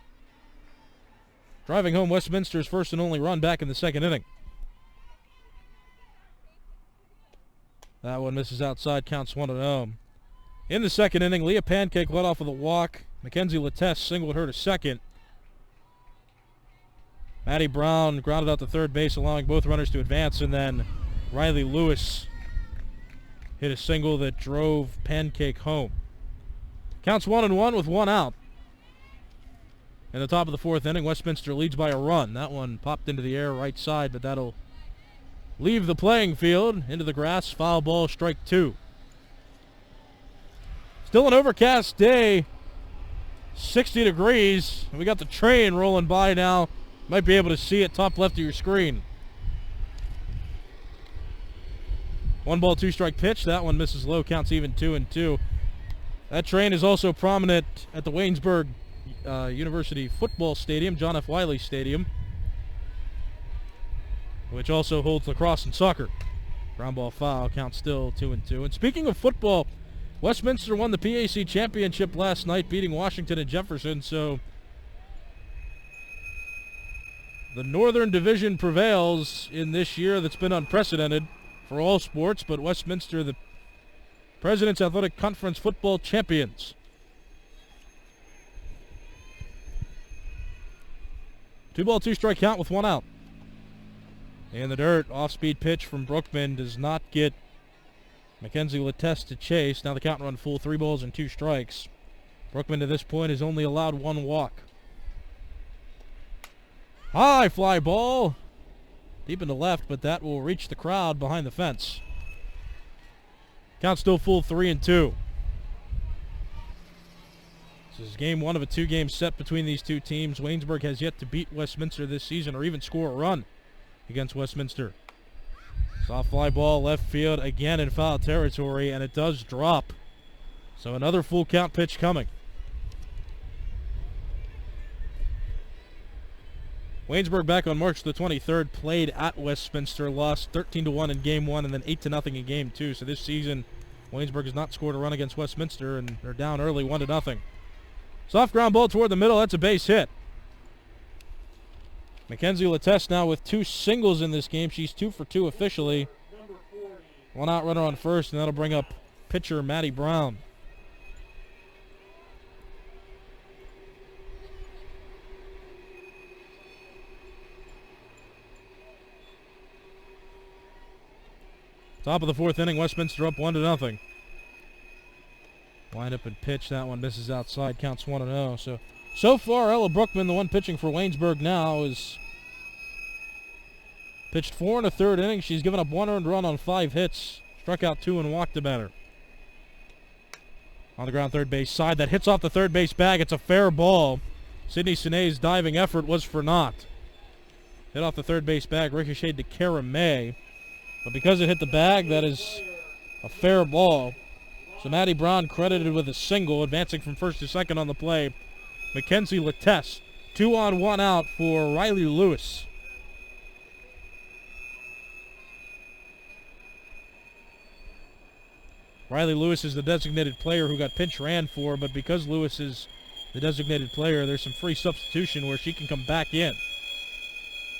driving home Westminster's first and only run back in the second inning. That one misses outside, counts 1-0. In the second inning, Leah Pancake led off with a walk. Mackenzie Lattès singled her to second. Maddie Brown grounded out to third base, allowing both runners to advance, and then Riley Lewis hit a single that drove Pancake home. Counts 1-1 with 1 out. In the top of the fourth inning, Westminster leads by a run. That one popped into the air right side, but that'll leave the playing field into the grass. Foul ball, strike 2. Still an overcast day, 60 degrees. We got the train rolling by now. Might be able to see it top left of your screen. 1 ball, 2 strike pitch. That one misses low, counts even 2-2. That train is also prominent at the Waynesburg University Football Stadium, John F. Wiley Stadium, which also holds lacrosse and soccer. Ground ball foul, counts still 2-2. And speaking of football, Westminster won the PAC championship last night, beating Washington and Jefferson, so the Northern Division prevails in this year that's been unprecedented for all sports, but Westminster, the President's Athletic Conference football champions. 2 ball, 2 strike count with 1 out. In the dirt, off-speed pitch from Brookman does not get Mackenzie Lattès to chase. Now the count run full, 3 balls and 2 strikes. Brookman to this point has only allowed 1 walk. High fly ball. Deep in the left, but that will reach the crowd behind the fence. Count still full, 3-2. So This is game one of a two-game set between these two teams. Waynesburg has yet to beat Westminster this season or even score a run against Westminster. Soft fly ball left field again in foul territory, and it does drop. So another full count pitch coming. Waynesburg back on March the 23rd played at Westminster, lost 13-1 in game one and then 8-0 in game two. So this season, Waynesburg has not scored a run against Westminster, and they're down early 1-0. Soft ground ball toward the middle. That's a base hit. Mackenzie Latesse now with two singles in this game. She's 2 for 2 officially. One out runner on first, and that'll bring up pitcher Maddie Brown. Top of the fourth inning, Westminster up 1-0. Wind up and pitch. That one misses outside. Counts 1-0. So far, Ella Brookman, the one pitching for Waynesburg now, is pitched 4 1/3 innings. She's given up 1 earned run on 5 hits. Struck out 2 and walked a batter. On the ground third base side. That hits off the third base bag. It's a fair ball. Sydney Sine's diving effort was for naught. Hit off the third base bag. Ricocheted to Kara May. But because it hit the bag, that is a fair ball. So Maddie Brown credited with a single, advancing from first to second on the play. Mackenzie Latesse, 2 on 1 out for Riley Lewis. Riley Lewis is the designated player who got pinch ran for, but because Lewis is the designated player, there's some free substitution where she can come back in.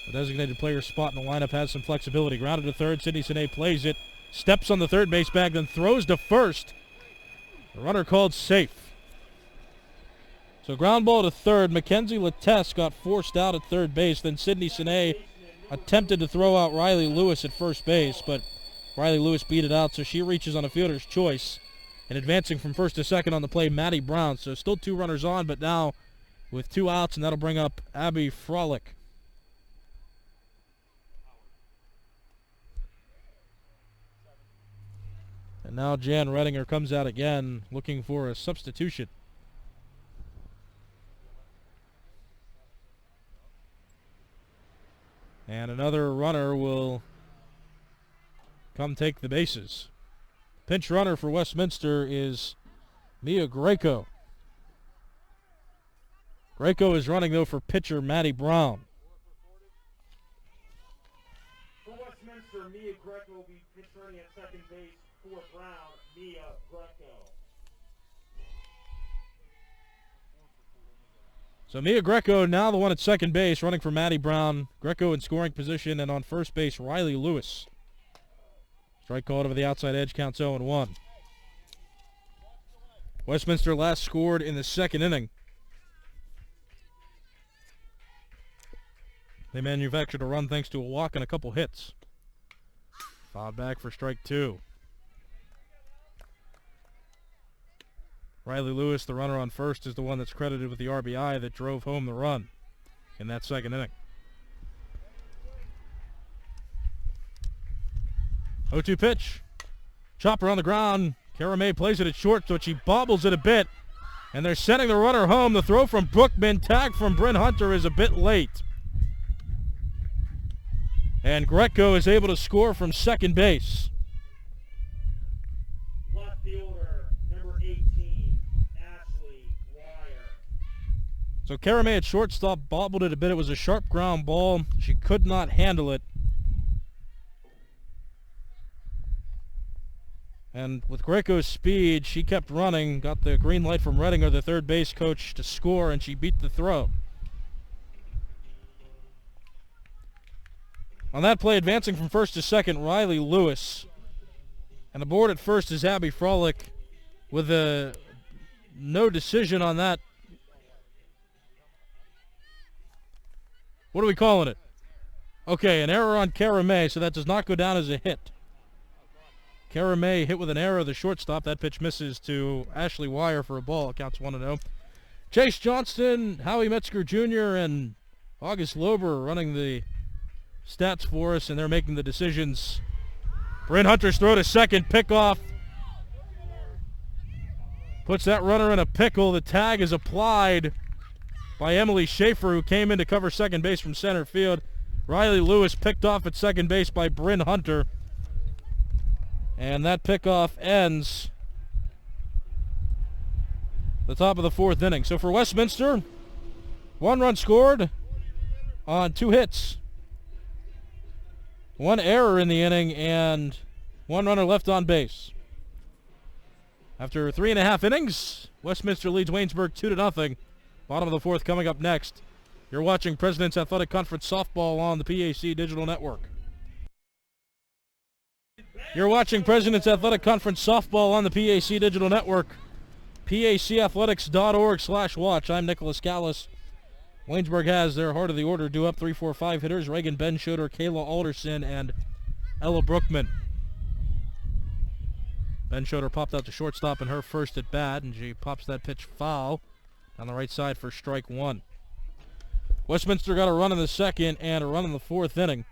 The designated player spot in the lineup has some flexibility. Grounded to third, Sydney Sine plays it, steps on the third base bag, then throws to first. The runner called safe. So ground ball to third. Mackenzie Latesse got forced out at third base. Then Sydney Sine attempted to throw out Riley Lewis at first base, but Riley Lewis beat it out, so she reaches on a fielder's choice. And advancing from first to second on the play, Maddie Brown. So still 2 runners on, but now with 2 outs, and that'll bring up Abby Frolick. And now Jan Redinger comes out again looking for a substitution. And another runner will come take the bases. Pinch runner for Westminster is Mia Greco. Greco is running, though, for pitcher Maddie Brown. For Westminster, Mia Greco will be pinch running at second base. For Brown, Mia Greco. So Mia Greco now the one at second base, running for Maddie Brown. Greco in scoring position, and on first base, Riley Lewis. Strike called over the outside edge, counts 0-1. Westminster last scored in the second inning. They manufactured a run thanks to a walk and a couple hits. Fouled back for strike 2. Riley Lewis, the runner on first, is the one that's credited with the RBI that drove home the run in that second inning. 0-2 pitch. Chopper on the ground. Kara May plays it at short, but she bobbles it a bit. And they're sending the runner home. The throw from Brookman, tag from Bryn Hunter, is a bit late. And Greco is able to score from second base. Left fielder, number 18, Ashley Wire. So Kara May at shortstop bobbled it a bit. It was a sharp ground ball. She could not handle it. And with Greco's speed, she kept running, got the green light from Redinger, the third base coach, to score, and she beat the throw. On that play, advancing from first to second, Riley Lewis. And aboard at first is Abby Frolick with a no decision on that. What are we calling it? Okay, an error on Kara May, so that does not go down as a hit. Kara May hit with an error, the shortstop. That pitch misses to Ashley Wire for a ball. It counts 1-0. Chase Johnston, Howie Metzger Jr., and August Lober running the stats for us, and they're making the decisions. Bryn Hunter's throw to second, pickoff. puts that runner in a pickle. The tag is applied by Emily Schaefer, who came in to cover second base from center field. Riley Lewis picked off at second base by Bryn Hunter. And that pickoff ends the top of the fourth inning. So for Westminster, 1 run scored on 2 hits. 1 error in the inning and 1 runner left on base. After 3.5 innings, Westminster leads Waynesburg 2-0. Bottom of the fourth coming up next. You're watching President's Athletic Conference Softball on the PAC Digital Network. You're watching President's Athletic Conference Softball on the PAC Digital Network. PACathletics.org/watch. I'm Nicholas Callas. Waynesburg has their heart of the order due up 3-4-5 hitters. Reagan Benschoter, Kayla Alderson, and Ella Brookman. Benschoter popped out to shortstop in her first at bat, and she pops that pitch foul on the right side for strike 1. Westminster got a run in the second and a run in the fourth inning.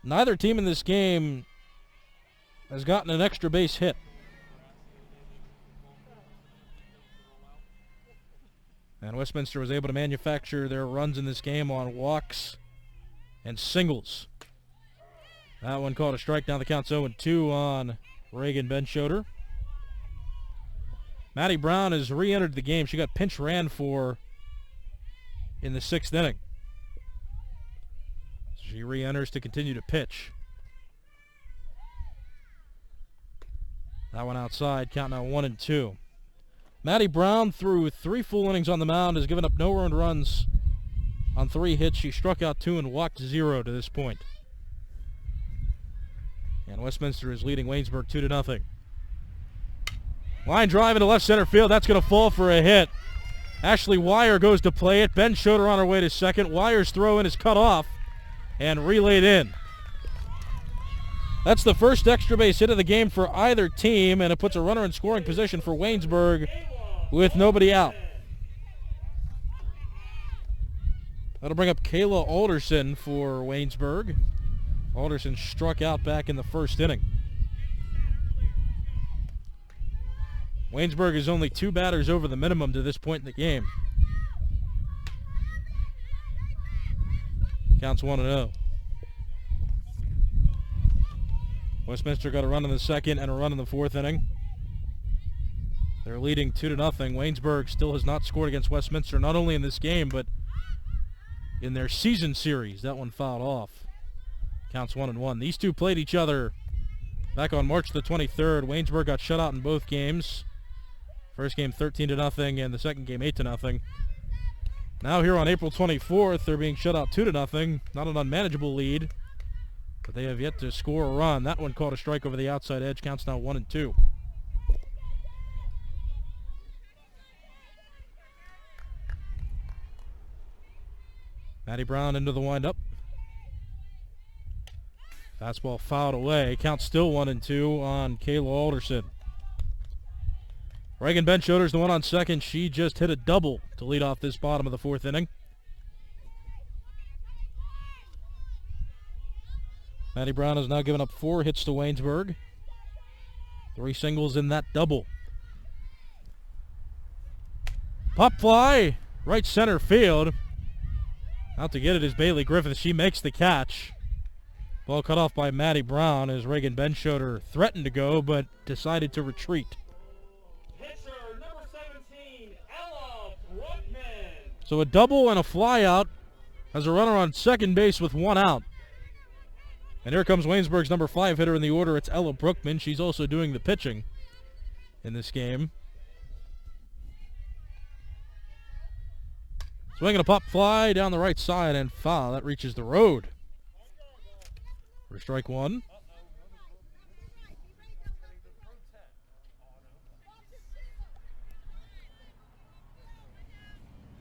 Neither team in this game has gotten an extra base hit. And Westminster was able to manufacture their runs in this game on walks and singles. That one called a strike. Now the count's 0-2 on Reagan Benschoter. Maddie Brown has re-entered the game. She got pinch ran for in the 6th inning. She re-enters to continue to pitch. That one outside, count now 1-2. Maddie Brown, through 3 full innings on the mound, has given up no earned runs on 3 hits. She struck out 2 and walked 0 to this point. And Westminster is leading Waynesburg 2-0. Line drive into left center field. That's going to fall for a hit. Ashley Wire goes to play it. Benschoter on her way to second. Wire's throw in is cut off and relayed in. That's the first extra base hit of the game for either team, and it puts a runner in scoring position for Waynesburg with nobody out. That'll bring up Kayla Alderson for Waynesburg. Alderson struck out back in the first inning. Waynesburg is only 2 batters over the minimum to this point in the game. Counts 1-0. Westminster got a run in the second and a run in the fourth inning. They're leading 2-0. Waynesburg still has not scored against Westminster, not only in this game, but in their season series. That one fouled off. Counts 1-1. These two played each other back on March the 23rd. Waynesburg got shut out in both games. First game 13-0 and the second game 8-0. Now here on April 24th, they're being shut out 2-0. Not an unmanageable lead, but they have yet to score a run. That one caught a strike over the outside edge. Counts now 1-2. Maddie Brown into the windup. Fastball fouled away. Count still 1-2 on Kayla Alderson. Reagan Benschoter's the one on second. She just hit a double to lead off this bottom of the fourth inning. Maddie Brown has now given up 4 hits to Waynesburg. 3 singles in that double. Pop fly, right center field. Out to get it is Bailey Griffith. She makes the catch. Ball cut off by Maddie Brown as Reagan Benschoter threatened to go but decided to retreat. Pitcher number 17, Ella Brookman. So a double and a fly out has a runner on second base with 1 out. And here comes Waynesburg's number 5 hitter in the order. It's Ella Brookman. She's also doing the pitching in this game. Swinging a pop fly down the right side and foul. That reaches the road for strike 1.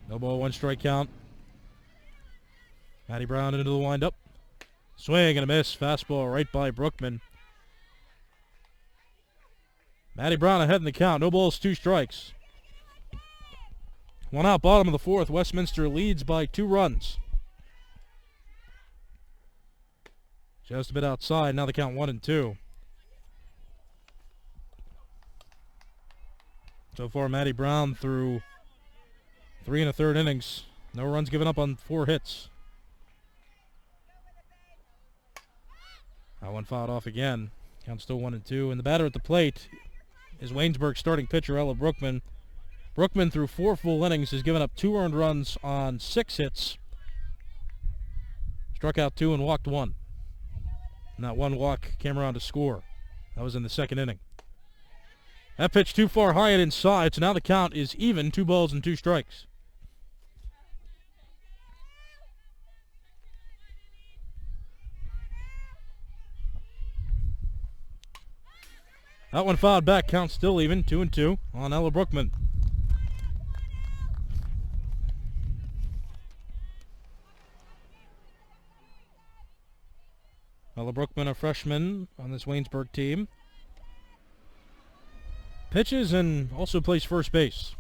No ball, 1 strike count. Maddie Brown into the windup. Swing and a miss. Fastball right by Brookman. Maddie Brown ahead in the count. No balls, 2 strikes. 1 out, bottom of the fourth. Westminster leads by 2 runs. Just a bit outside. Now the count 1-2. So far, Matty Brown through 3 1/3 innings. No runs given up on 4 hits. That one fouled off again. Count still 1-2. And the batter at the plate is Waynesburg starting pitcher Ella Brookman. Brookman through 4 full innings has given up 2 earned runs on 6 hits. Struck out 2 and walked 1. And that one walk came around to score. That was in the 2nd inning. That pitch too far high and inside, so now the count is even, 2 balls and 2 strikes. That one fouled back, count still even, 2-2 on Ella Brookman. Ella Brookman, a freshman on this Waynesburg team. Pitches and also plays first base.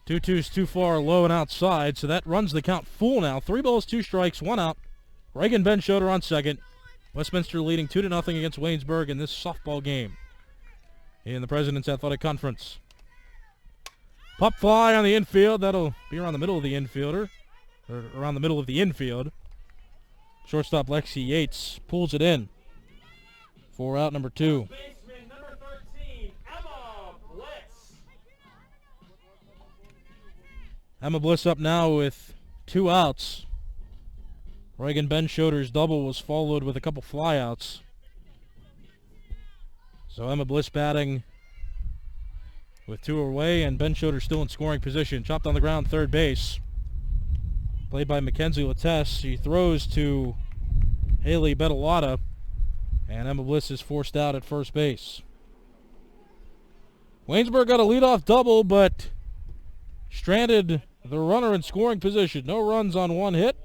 2-2's too far low and outside, so that runs the count full now. 3 balls, 2 strikes, 1 out. Reagan Benschoter on second. Westminster leading 2-0 against Waynesburg in this softball game in the President's Athletic Conference. Pop fly on the infield. That'll be around the middle of the infielder, or around the middle of the infield. Shortstop Lexi Yates pulls it in for out number 2. Baseman number 13, Emma Bliss. Emma Bliss up now with 2 outs. Reagan Benschoter's double was followed with a couple flyouts. So Emma Bliss batting with 2 away, and Benschoter still in scoring position. Chopped on the ground, third base. Played by Mackenzie Lattès. She throws to Haley Betalata, and Emma Bliss is forced out at first base. Waynesburg got a leadoff double, but stranded the runner in scoring position. No runs on 1 hit.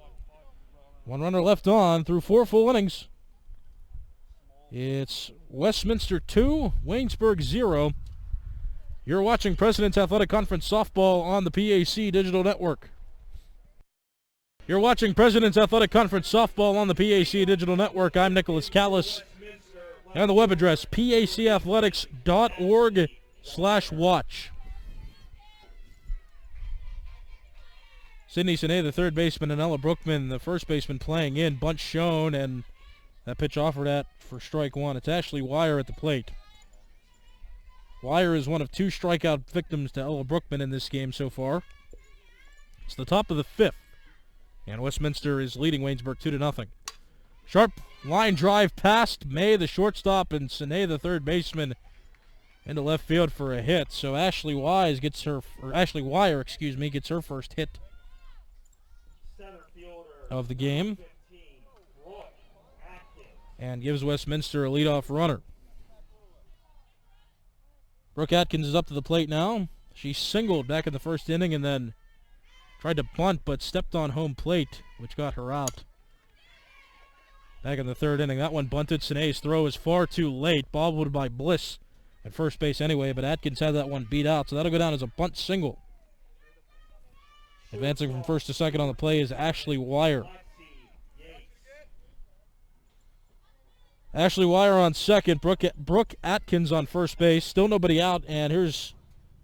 1 runner left on through 4 full innings. It's Westminster 2, Waynesburg 0. You're watching President's Athletic Conference softball on the PAC Digital Network. You're watching President's Athletic Conference softball on the PAC Digital Network. I'm Nicholas Callas. And the web address, pacathletics.org/watch. Sydney Sine, the third baseman, and Ella Brookman, the first baseman, playing in. Bunt shown, and that pitch offered at for strike 1. It's Ashley Wire at the plate. Wire is one of 2 strikeout victims to Ella Brookman in this game so far. It's the top of the 5th, and Westminster is leading Waynesburg 2-0. Sharp line drive past May, the shortstop, and Sine, the third baseman, into left field for a hit. So Ashley Wire gets her first hit of the game, and gives Westminster a leadoff runner. Brooke Atkins is up to the plate now. She singled back in the first inning and then tried to bunt, but stepped on home plate, which got her out. Back in the 3rd inning, that one bunted. Sine's throw is far too late, bobbled by Bliss at first base anyway, but Atkins had that one beat out, so that'll go down as a bunt single. Advancing from first to second on the play is Ashley Wire. Ashley Wire on second, Brooke Atkins on first base. Still nobody out, and here's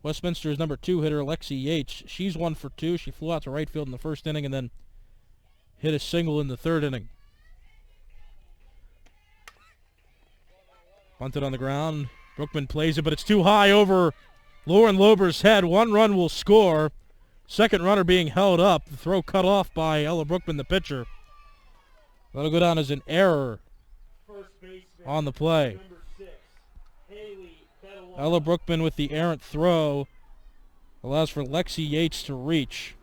Westminster's number 2 hitter, Lexi Yates. She's 1 for 2. She flew out to right field in the first inning and then hit a single in the 3rd inning. Bunted on the ground. Brookman plays it, but it's too high over Lauren Lober's head. 1 run will score. Second runner being held up. The throw cut off by Ella Brookman, the pitcher. That'll go down as an error on the play. Ella Brookman with the errant throw allows for Lexi Yates to reach.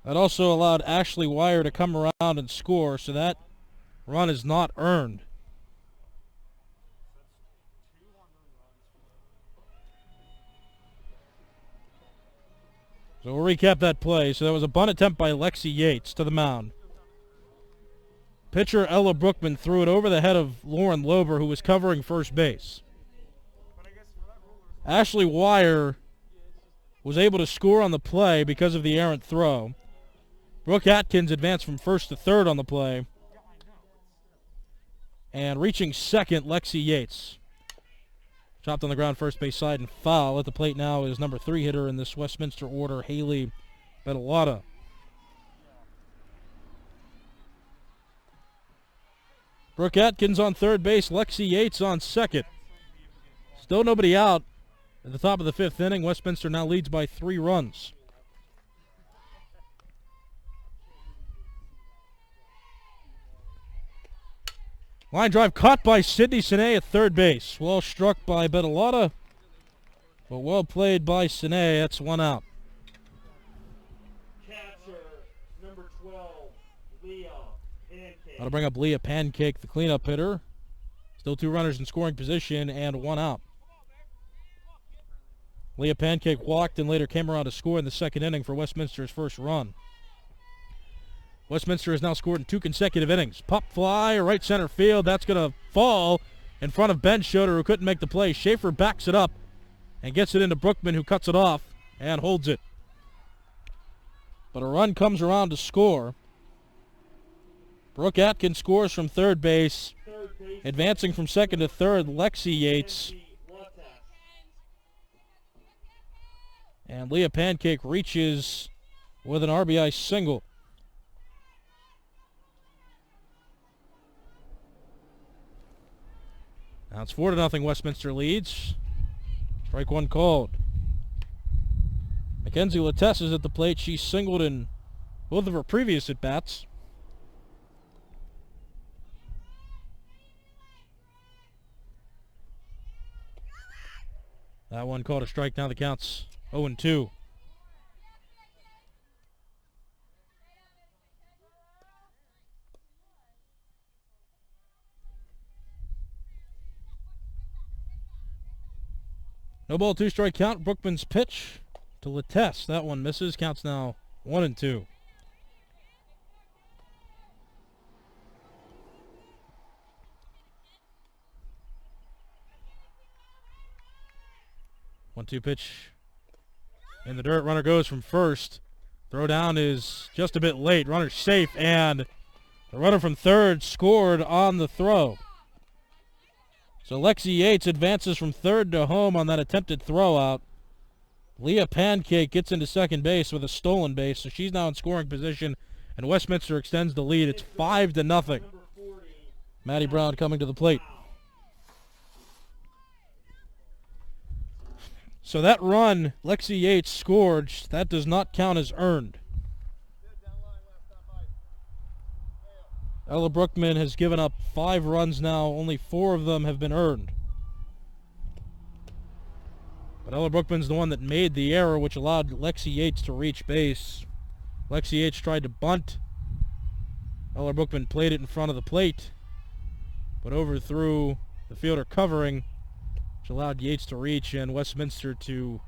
That also allowed Ashley Wire to come around and score, so that run is not earned. So we'll recap that play. So that was a bunt attempt by Lexi Yates to the mound. Pitcher Ella Brookman threw it over the head of Lauren Lober, who was covering first base. Ashley Wire was able to score on the play because of the errant throw. Brooke Atkins advanced from first to third on the play. And reaching second, Lexi Yates. Chopped on the ground, first base side, and foul. At the plate now is number 3 hitter in this Westminster order, Haley Betalata. Brooke Atkins on third base, Lexi Yates on second. Still nobody out at the top of the 5th inning. Westminster now leads by 3 runs. Line drive caught by Sydney Sine at third base. Well struck by Betalata, but well played by Sine. That's 1 out. Catcher, number 12, Leah Pancake. That'll bring up Leah Pancake, the cleanup hitter. Still 2 runners in scoring position and 1 out. Leah Pancake walked and later came around to score in the 2nd inning for Westminster's first run. Westminster has now scored in 2 consecutive innings. Pop fly, right center field. That's going to fall in front of Ben Schroeder, who couldn't make the play. Schaefer backs it up and gets it into Brookman, who cuts it off and holds it. But a run comes around to score. Brooke Atkins scores from third base. Advancing from second to third, Lexi Yates. And Leah Pancake reaches with an RBI single. Now it's 4-0 Westminster leads. Strike 1 called. Mackenzie Lattès is at the plate. She singled in both of her previous at-bats. That one called a strike. Now the count's 0-2. No ball, 2-strike count. Brookman's pitch to Lattès. That one misses. Counts now 1-2. One-two pitch in the dirt. Runner goes from first. Throw down is just a bit late. Runner safe, and the runner from third scored on the throw. So Lexi Yates advances from third to home on that attempted throw out. Leah Pancake gets into second base with a stolen base, so she's now in scoring position, and Westminster extends the lead. It's 5-0. Maddie Brown coming to the plate. So that run Lexi Yates scored, that does not count as earned. Ella Brookman has given up 5 runs now. Only 4 of them have been earned. But Ella Brookman's the one that made the error, which allowed Lexi Yates to reach base. Lexi Yates tried to bunt. Ella Brookman played it in front of the plate, but overthrew the fielder covering, which allowed Yates to reach and Westminster to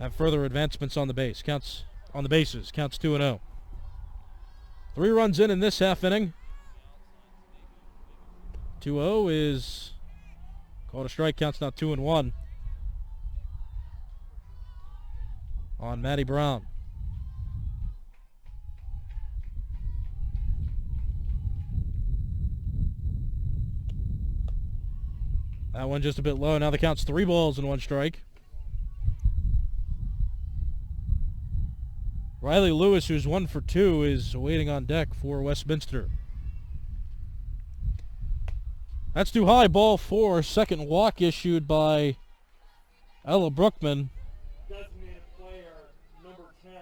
have further advancements on the base. Counts on the bases. Counts 2-0. 3 runs in this half inning. 2-0 is called a strike. Counts now 2-1 on Maddie Brown. That one just a bit low. Now the count's 3 balls and 1 strike. Riley Lewis, who's 1 for 2, is waiting on deck for Westminster. That's too high. Ball 4. Second walk issued by Ella Brookman. Designated player, number 10,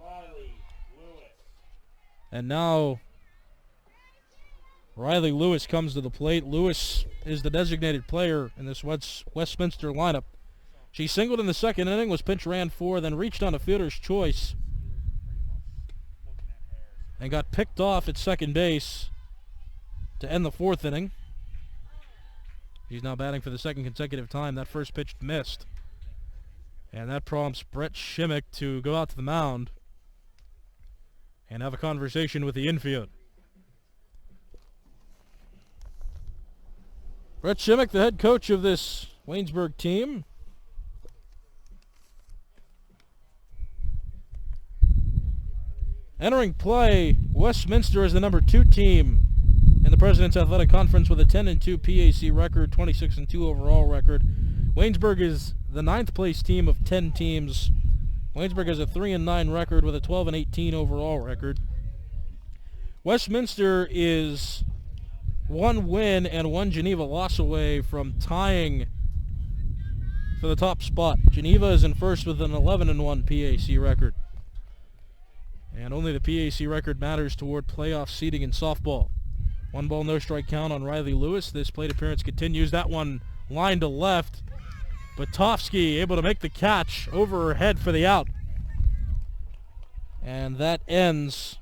Riley Lewis. And now Riley Lewis comes to the plate. Lewis is the designated player in this Westminster lineup. She singled in the 2nd inning, was pinch ran for, then reached on a fielder's choice and got picked off at second base to end the 4th inning. He's now batting for the 2nd consecutive time. That first pitch missed. And that prompts Brett Shimmick to go out to the mound and have a conversation with the infield. Brett Shimmick, the head coach of this Waynesburg team. Entering play, Westminster is the number 2 team in the President's Athletic Conference with a 10-2 PAC record, 26-2 overall record. Waynesburg is the 9th place team of 10 teams. Waynesburg has a 3-9 record with a 12-18 overall record. Westminster is 1 win and 1 Geneva loss away from tying for the top spot. Geneva is in first with an 11-1 PAC record. And only the PAC record matters toward playoff seeding in softball. 1 ball, no strike count on Riley Lewis. This plate appearance continues. That one line to left. Batovsky able to make the catch over her head for the out. And that ends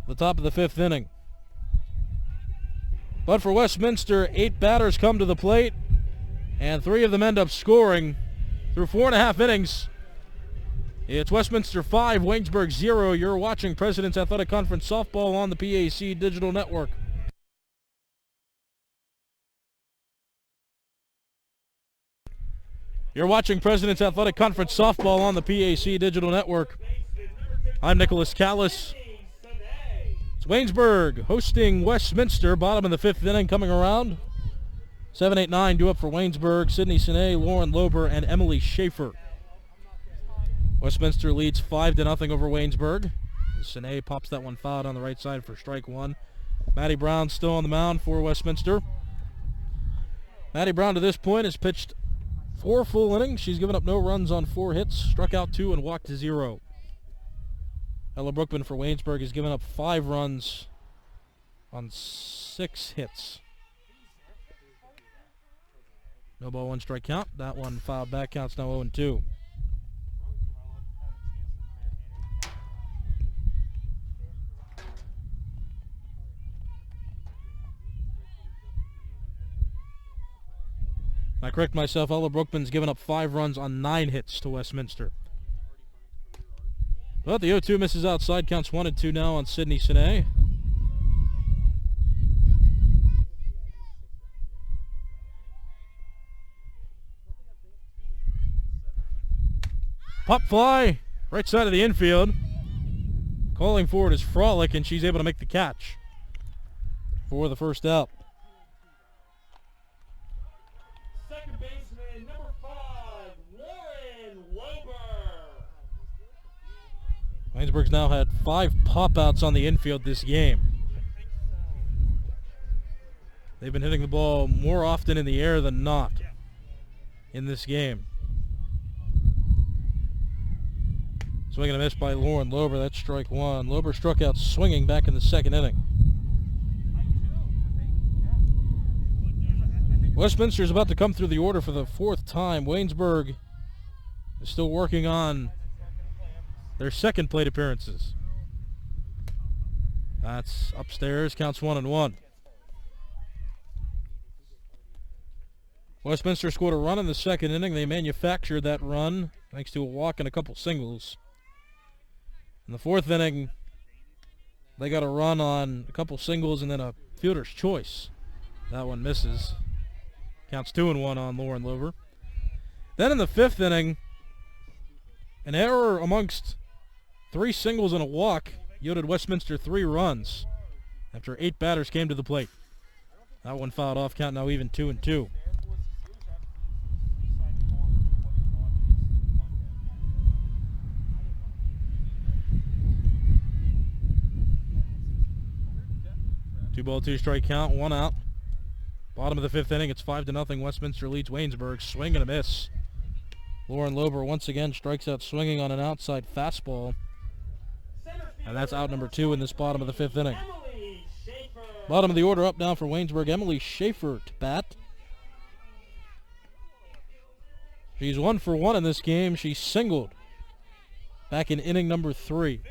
the top of the 5th inning. But for Westminster, 8 batters come to the plate, and 3 of them end up scoring through 4.5 innings. It's Westminster 5, Waynesburg 0. You're watching President's Athletic Conference Softball on the PAC Digital Network. You're watching President's Athletic Conference Softball on the PAC Digital Network. I'm Nicholas Callas. It's Waynesburg hosting Westminster, bottom of the 5th inning coming around. 7-8-9 due up for Waynesburg. Sydney Sine, Lauren Lober, and Emily Schaefer. Westminster leads 5-0 over Waynesburg. Sine pops that one foul on the right side for strike 1. Maddie Brown still on the mound for Westminster. Maddie Brown to this point has pitched 4 full innings. She's given up no runs on 4 hits, struck out 2, and walked 0. Ella Brookman for Waynesburg has given up 5 runs on 6 hits. No ball, 1 strike count. That one fouled back, counts now 0-2. I correct myself, Ella Brookman's given up 5 runs on 9 hits to Westminster. But the 0-2 misses outside, counts 1-2 now on Sydney Sine. Pop fly, right side of the infield. Calling for it is Frolic, and she's able to make the catch for the first out. Second baseman, number 5, Lauren Lober. Waynesburg's now had 5 pop-outs on the infield this game. They've been hitting the ball more often in the air than not in this game. Swing and a miss by Lauren Lober. That's strike 1. Lober struck out swinging back in the 2nd inning. Westminster is about to come through the order for the 4th time. Waynesburg is still working on their 2nd plate appearances. That's upstairs, counts 1-1. Westminster scored a run in the 2nd inning. They manufactured that run thanks to a walk and a couple singles. In the 4th inning, they got a run on a couple singles and then a fielder's choice. That one misses. Counts 2-1 on Lauren Lover. Then in the 5th inning, an error amongst 3 singles and a walk yielded Westminster 3 runs after 8 batters came to the plate. That one fouled off, count now even 2-2. Two ball, 2 strike count, 1 out. Bottom of the 5th inning, it's 5-0. Westminster leads Waynesburg. Swing and a miss. Lauren Lober once again strikes out swinging on an outside fastball. And that's out number 2 in this bottom of the 5th inning. Bottom of the order up now for Waynesburg. Emily Schaefer to bat. She's 1 for 1 in this game. She singled back in inning number 3.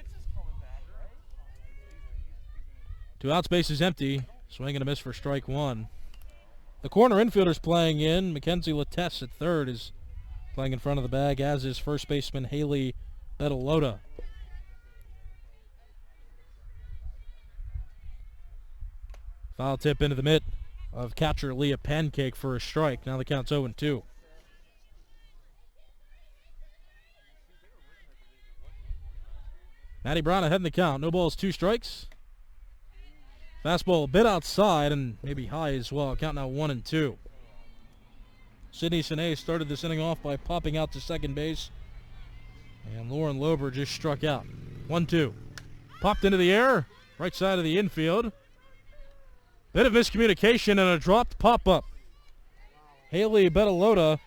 2 outs, base is empty. Swing and a miss for strike 1. The corner infielder's playing in. Mackenzie Latesse at 3rd is playing in front of the bag, as is first baseman Haley Betalota. Foul tip into the mitt of catcher Leah Pancake for a strike. Now the count's 0-2. Maddie Brown ahead in the count. No balls, 2 strikes. Fastball a bit outside and maybe high as well. Count now 1-2. Sydney Sine started this inning off by popping out to second base. And Lauren Lober just struck out. 1-2. Popped into the air. Right side of the infield. Bit of miscommunication and a dropped pop-up. Haley Betalota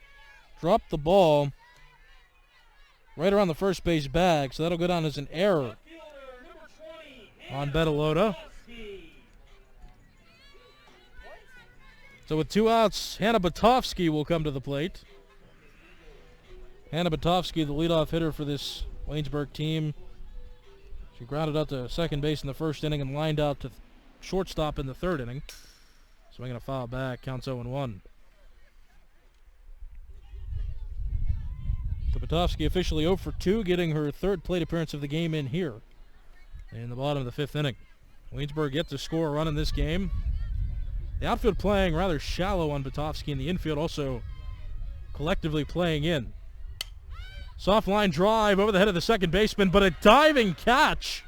dropped the ball right around the first base bag, so that'll go down as an error on Betalota. So with 2 outs, Hannah Batovsky will come to the plate. Hannah Batovsky, the leadoff hitter for this Waynesburg team. She grounded out to second base in the first inning and lined out to shortstop in the third inning. Swinging a foul back, counts 0-1. So Batovsky officially 0 for 2, getting her third plate appearance of the game in here in the bottom of the fifth inning. Waynesburg yet to score a run in this game. The outfield playing rather shallow on Batovsky, and the infield also collectively playing in. Soft line drive over the head of the second baseman, but a diving catch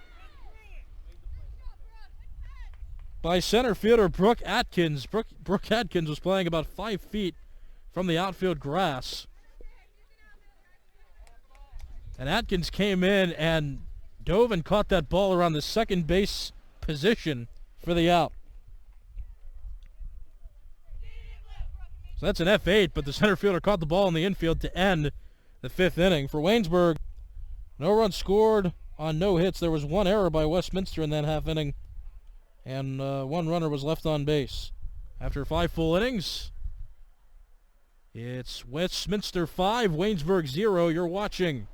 by center fielder Brooke Atkins. Brooke Atkins was playing about 5 feet from the outfield grass. And Atkins came in and dove and caught that ball around the second base position for the out. So that's an F8, but the center fielder caught the ball in the infield to end the fifth inning. For Waynesburg, no runs scored on no hits. There was 1 error by Westminster in that half inning, and 1 runner was left on base. After 5 full innings, it's Westminster 5, Waynesburg 0. You're watching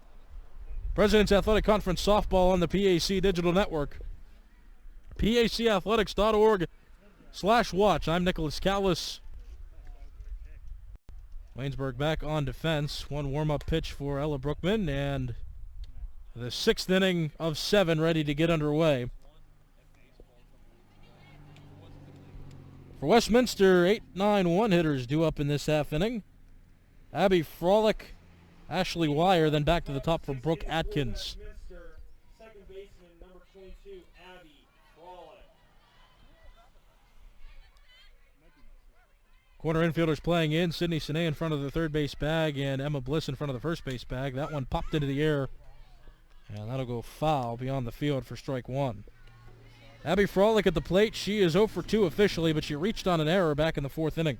President's Athletic Conference Softball on the PAC Digital Network. PACathletics.org/watch. I'm Nicholas Callas. Waynesburg back on defense. 1 warm-up pitch for Ella Brookman, and the 6th inning of 7 ready to get underway. For Westminster, 8-9 one-hitters due up in this half inning. Abby Frolick, Ashley Wire, then back to the top for Brooke Atkins. Second baseman, number 22, Abby Frolick. Corner infielders playing in. Sydney Sine in front of the third base bag and Emma Bliss in front of the first base bag. That one popped into the air, and that'll go foul beyond the field for strike 1. Abby Frolick at the plate. She is 0 for 2 officially, but she reached on an error back in the 4th inning.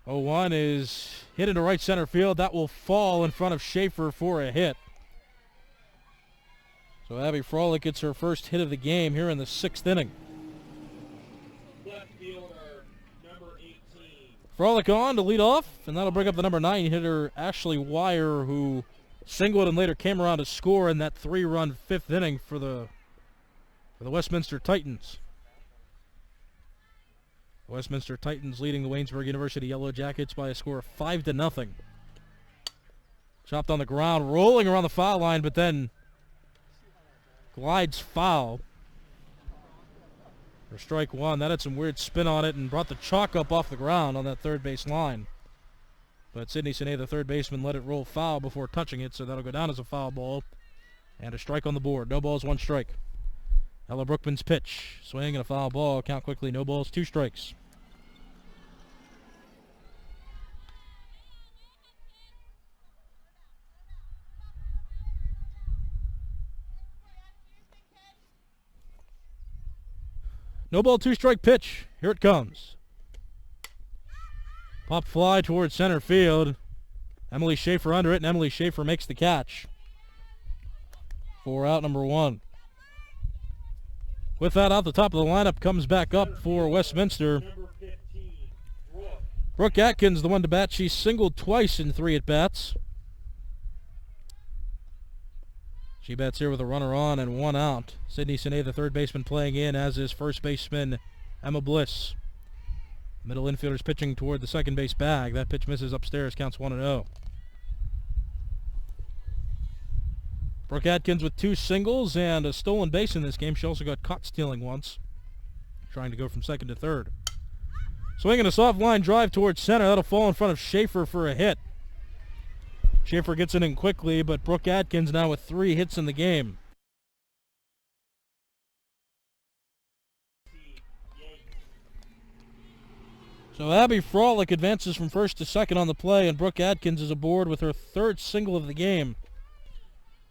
0-1 is hit into right center field. That will fall in front of Schaefer for a hit. So Abby Frolick gets her first hit of the game here in the 6th inning. Left fielder, number 18. Frolick on to lead off, and that'll bring up the number 9 hitter, Ashley Wire, who singled and later came around to score in that 3-run 5th inning for the Westminster Titans. The Westminster Titans leading the Waynesburg University Yellow Jackets by a score of 5-0. Chopped on the ground, rolling around the foul line, but then glides foul for strike 1. That had some weird spin on it and brought the chalk up off the ground on that third base line. But Sydney Sine, the third baseman, let it roll foul before touching it, so that'll go down as a foul ball and a strike on the board. No balls, 1 strike. Ella Brookman's pitch. Swing and a foul ball. Count quickly. No balls, 2 strikes. No ball, 2 strike pitch. Here it comes. Pop fly towards center field. Emily Schaefer under it, and Emily Schaefer makes the catch for out number 1. With that, out the top of the lineup comes back up for Westminster. Number 15, Brooke Atkins, the one to bat. She singled twice in 3 at-bats. She bats here with a runner on and 1 out. Sydney Sine, the third baseman, playing in, as is first baseman Emma Bliss. Middle infielders pitching toward the second base bag. That pitch misses upstairs, counts 1-0. Brooke Atkins with 2 singles and a stolen base in this game. She also got caught stealing once, trying to go from second to third. Swinging a soft line drive towards center. That'll fall in front of Schaefer for a hit. Schaefer gets it in quickly, but Brooke Atkins now with 3 hits in the game. So Abby Frolick advances from first to second on the play, and Brooke Atkins is aboard with her 3rd single of the game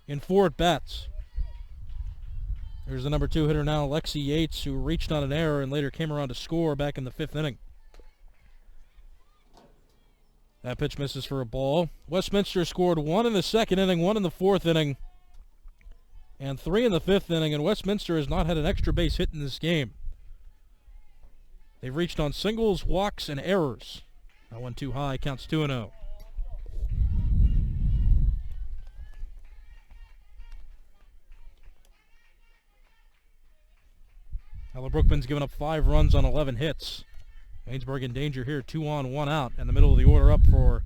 in 4 at-bats. There's the number 2 hitter now, Lexi Yates, who reached on an error and later came around to score back in the 5th inning. That pitch misses for a ball. Westminster scored 1 in the 2nd inning, 1 in the 4th inning, and 3 in the 5th inning, and Westminster has not had an extra base hit in this game. They've reached on singles, walks, and errors. That one too high, counts 2-0. Ella Brookman's given up 5 runs on 11 hits. Waynesburg in danger here, 2 on, 1 out. In the middle of the order up for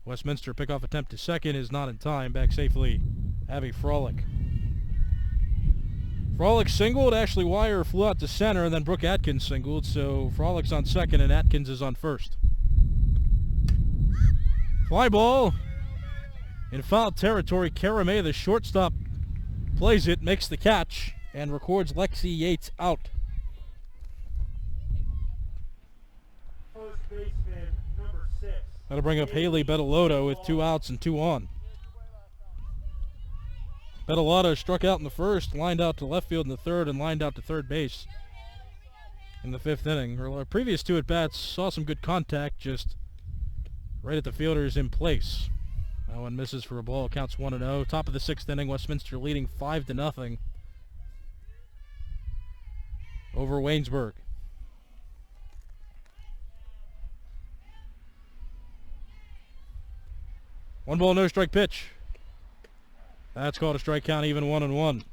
Westminster. Pickoff attempt to second is not in time. Back safely, Abby Frolick. Frolick singled, Ashley Wire flew out to center, and then Brooke Atkins singled, so Frolick's on second and Atkins is on first. Fly ball in foul territory. Kara May, the shortstop, plays it, makes the catch, and records Lexi Yates out. First baseman, number 6. That'll bring up Haley Bettalotta with 2 outs and 2 on. Bettalotta struck out in the first, lined out to left field in the 3rd, and lined out to 3rd base in the 5th inning. Her previous 2 at-bats saw some good contact, just right at the fielders in place. That one misses for a ball, counts 1-0. Top of the 6th inning, Westminster leading 5-0 over Waynesburg. One ball, no strike pitch. That's called a strike count, even 1-1.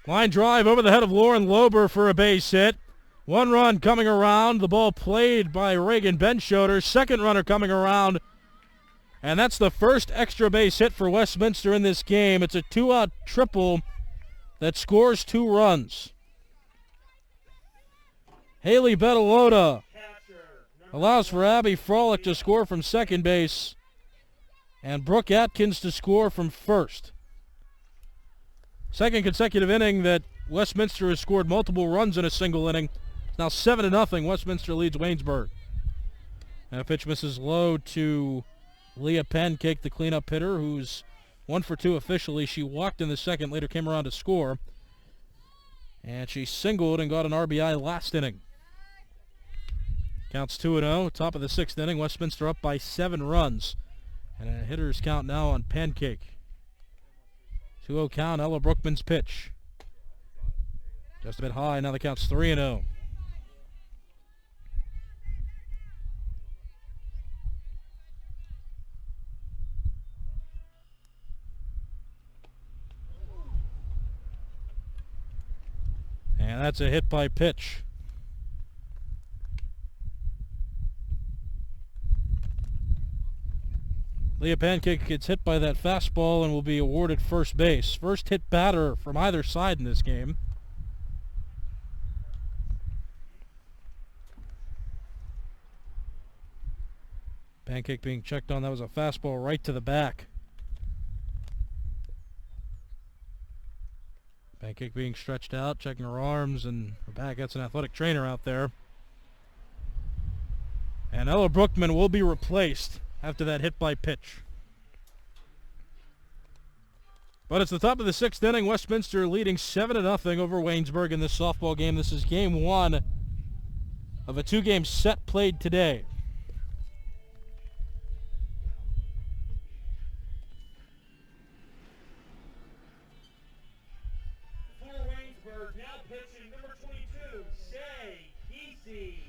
Line drive over the head of Lauren Lober for a base hit. 1 run coming around. The ball played by Reagan Benschoter. 2nd runner coming around. And that's the first extra base hit for Westminster in this game. It's a 2-out triple that scores 2 runs. Haley Bettalotta allows for Abby Frolick to score from second base and Brooke Atkins to score from first. Second consecutive inning that Westminster has scored multiple runs in a single inning. It's now 7-0. Westminster leads Waynesburg. And a pitch misses low to Leah Pancake, the cleanup hitter, who's 1 for 2 officially. She walked in the 2nd, later came around to score. And she singled and got an RBI last inning. Counts 2-0. Top of the 6th inning. Westminster up by 7 runs. And a hitter's count now on Pancake. 2-0 count. Ella Brookman's pitch. Just a bit high. Now the count's 3-0. And that's a hit by pitch. Leah Pancake gets hit by that fastball and will be awarded first base. First hit batter from either side in this game. Pancake being checked on. That was a fastball right to the back. Pancake being stretched out, checking her arms and her back. That's an athletic trainer out there. And Ella Brookman will be replaced after that hit by pitch. But it's the top of the 6th inning. Westminster leading 7-0 over Waynesburg in this softball game. This is game 1 of a 2-game set played today. For Waynesburg, now pitching number 22, Shay Easy.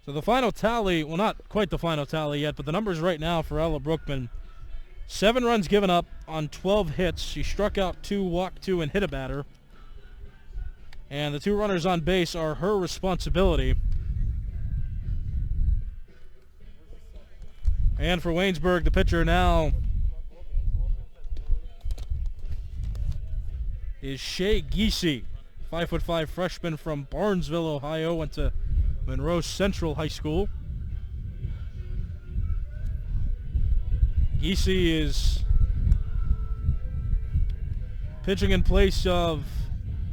So the final tally, well, not quite the final tally yet, but the numbers right now for Ella Brookman. 7 runs given up on 12 hits. She struck out 2, walked 2, and hit a batter. And the 2 runners on base are her responsibility. And for Waynesburg, the pitcher now is Shea Giese, 5'5" freshman from Barnesville, Ohio, went to Monroe Central High School. Giese is pitching in place of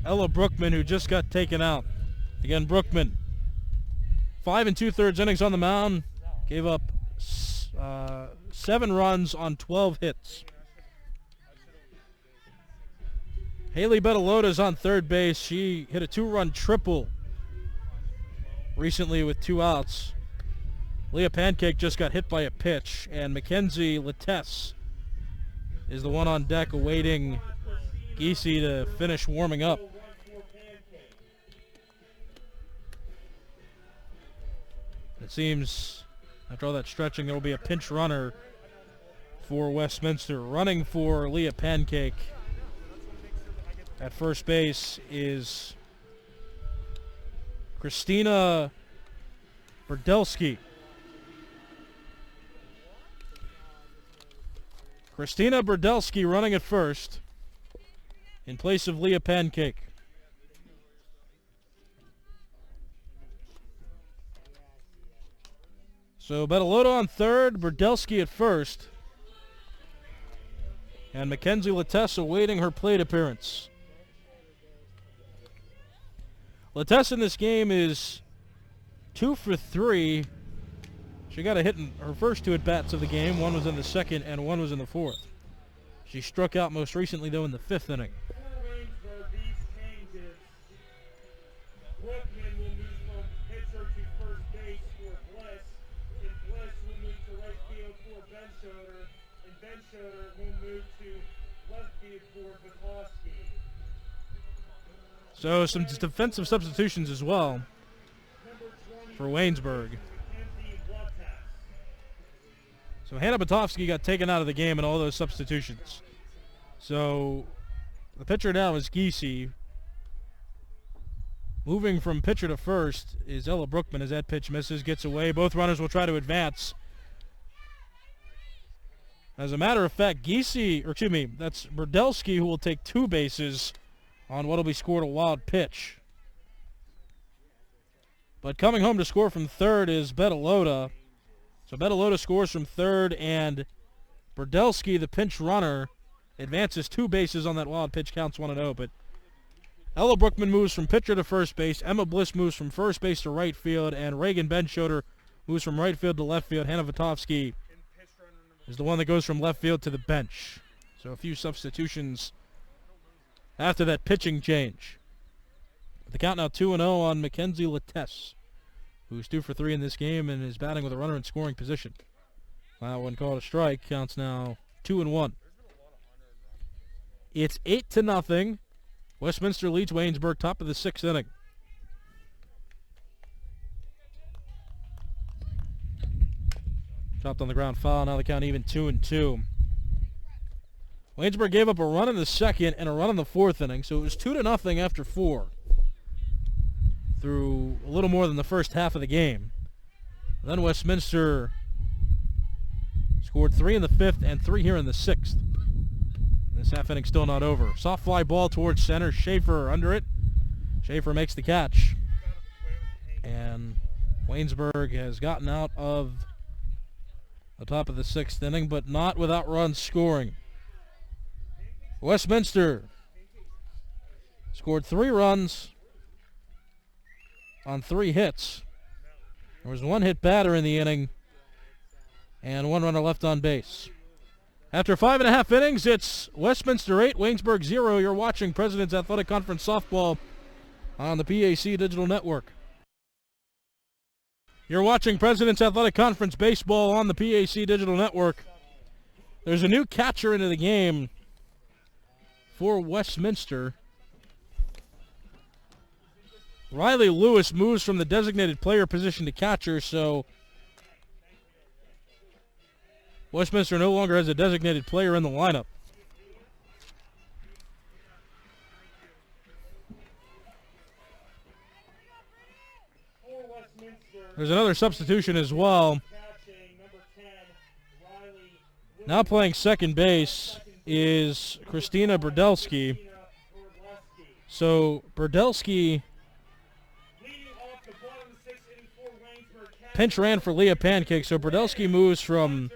Ella Brookman, who just got taken out. Again, Brookman, 5 2/3 innings on the mound, gave up 7 runs on 12 hits. Haley Bettalota's on third base. She hit a 2-run triple recently with 2 outs. Leah Pancake just got hit by a pitch, and Mackenzie Lattès is the one on deck awaiting Giese to finish warming up. It seems after all that stretching there will be a pinch runner for Westminster. Running for Leah Pancake at first base is Christina Berdelski. Christina Berdelski running at first in place of Leah Pancake. So Bettalotta on third, Berdelski at first, and Mackenzie Lattès awaiting her plate appearance. Lattès in this game is 2 for 3. She got a hit in her first 2 at-bats of the game. One was in the second and one was in the fourth. She struck out most recently, though, in the 5th inning. For Waynesburg, these changes. Brookman will move from pitcher to first base for Bliss, and Bliss will move to right field for Benschoter, and Benschoter will move to left field for Bukowski. So some defensive substitutions as well for Waynesburg. So Hannah Batovsky got taken out of the game in all those substitutions. So the pitcher now is Giese. Moving from pitcher to first is Ella Brookman as that pitch misses, gets away. Both runners will try to advance. As a matter of fact, that's Berdelski who will take 2 bases on what will be scored a wild pitch. But coming home to score from third is Bettalotta. So Bettalotta scores from third, and Berdelski, the pinch runner, advances 2 bases on that wild pitch, counts 1-0. But Ella Brookman moves from pitcher to first base. Emma Bliss moves from first base to right field, and Reagan Benschoter moves from right field to left field. Hannah Batovsky is the one that goes from left field to the bench. So a few substitutions after that pitching change. The count now 2-0 on Mackenzie Lattès, who's 2 for 3 in this game and is batting with a runner in scoring position. That one called a strike. Counts now 2-1. It's 8-0. Westminster leads Waynesburg, top of the 6th inning. Dropped on the ground foul. Now the count even 2-2. Waynesburg gave up a run in the second and a run in the 4th inning, so it was 2-0 after 4. Through a little more than the first half of the game. Then Westminster scored 3 in the 5th and 3 here in the 6th. This half inning still not over. Soft fly ball towards center. Schaefer under it. Schaefer makes the catch. And Waynesburg has gotten out of the top of the 6th inning, but not without runs scoring. Westminster scored 3 runs on 3 hits. There was 1 hit batter in the inning and 1 runner left on base. After 5.5 innings, it's Westminster 8, Waynesburg 0. You're watching President's Athletic Conference Softball on the PAC Digital Network. You're watching President's Athletic Conference Baseball on the PAC Digital Network. There's a new catcher into the game for Westminster. Riley Lewis moves from the designated player position to catcher, so Westminster no longer has a designated player in the lineup. There's another substitution as well. Now playing second base is Christina Berdelski. So Berdelski Leading off the bottom of the sixth inning for Waynesburg. pinch ran for Leah Pancake. So Berdelski moves from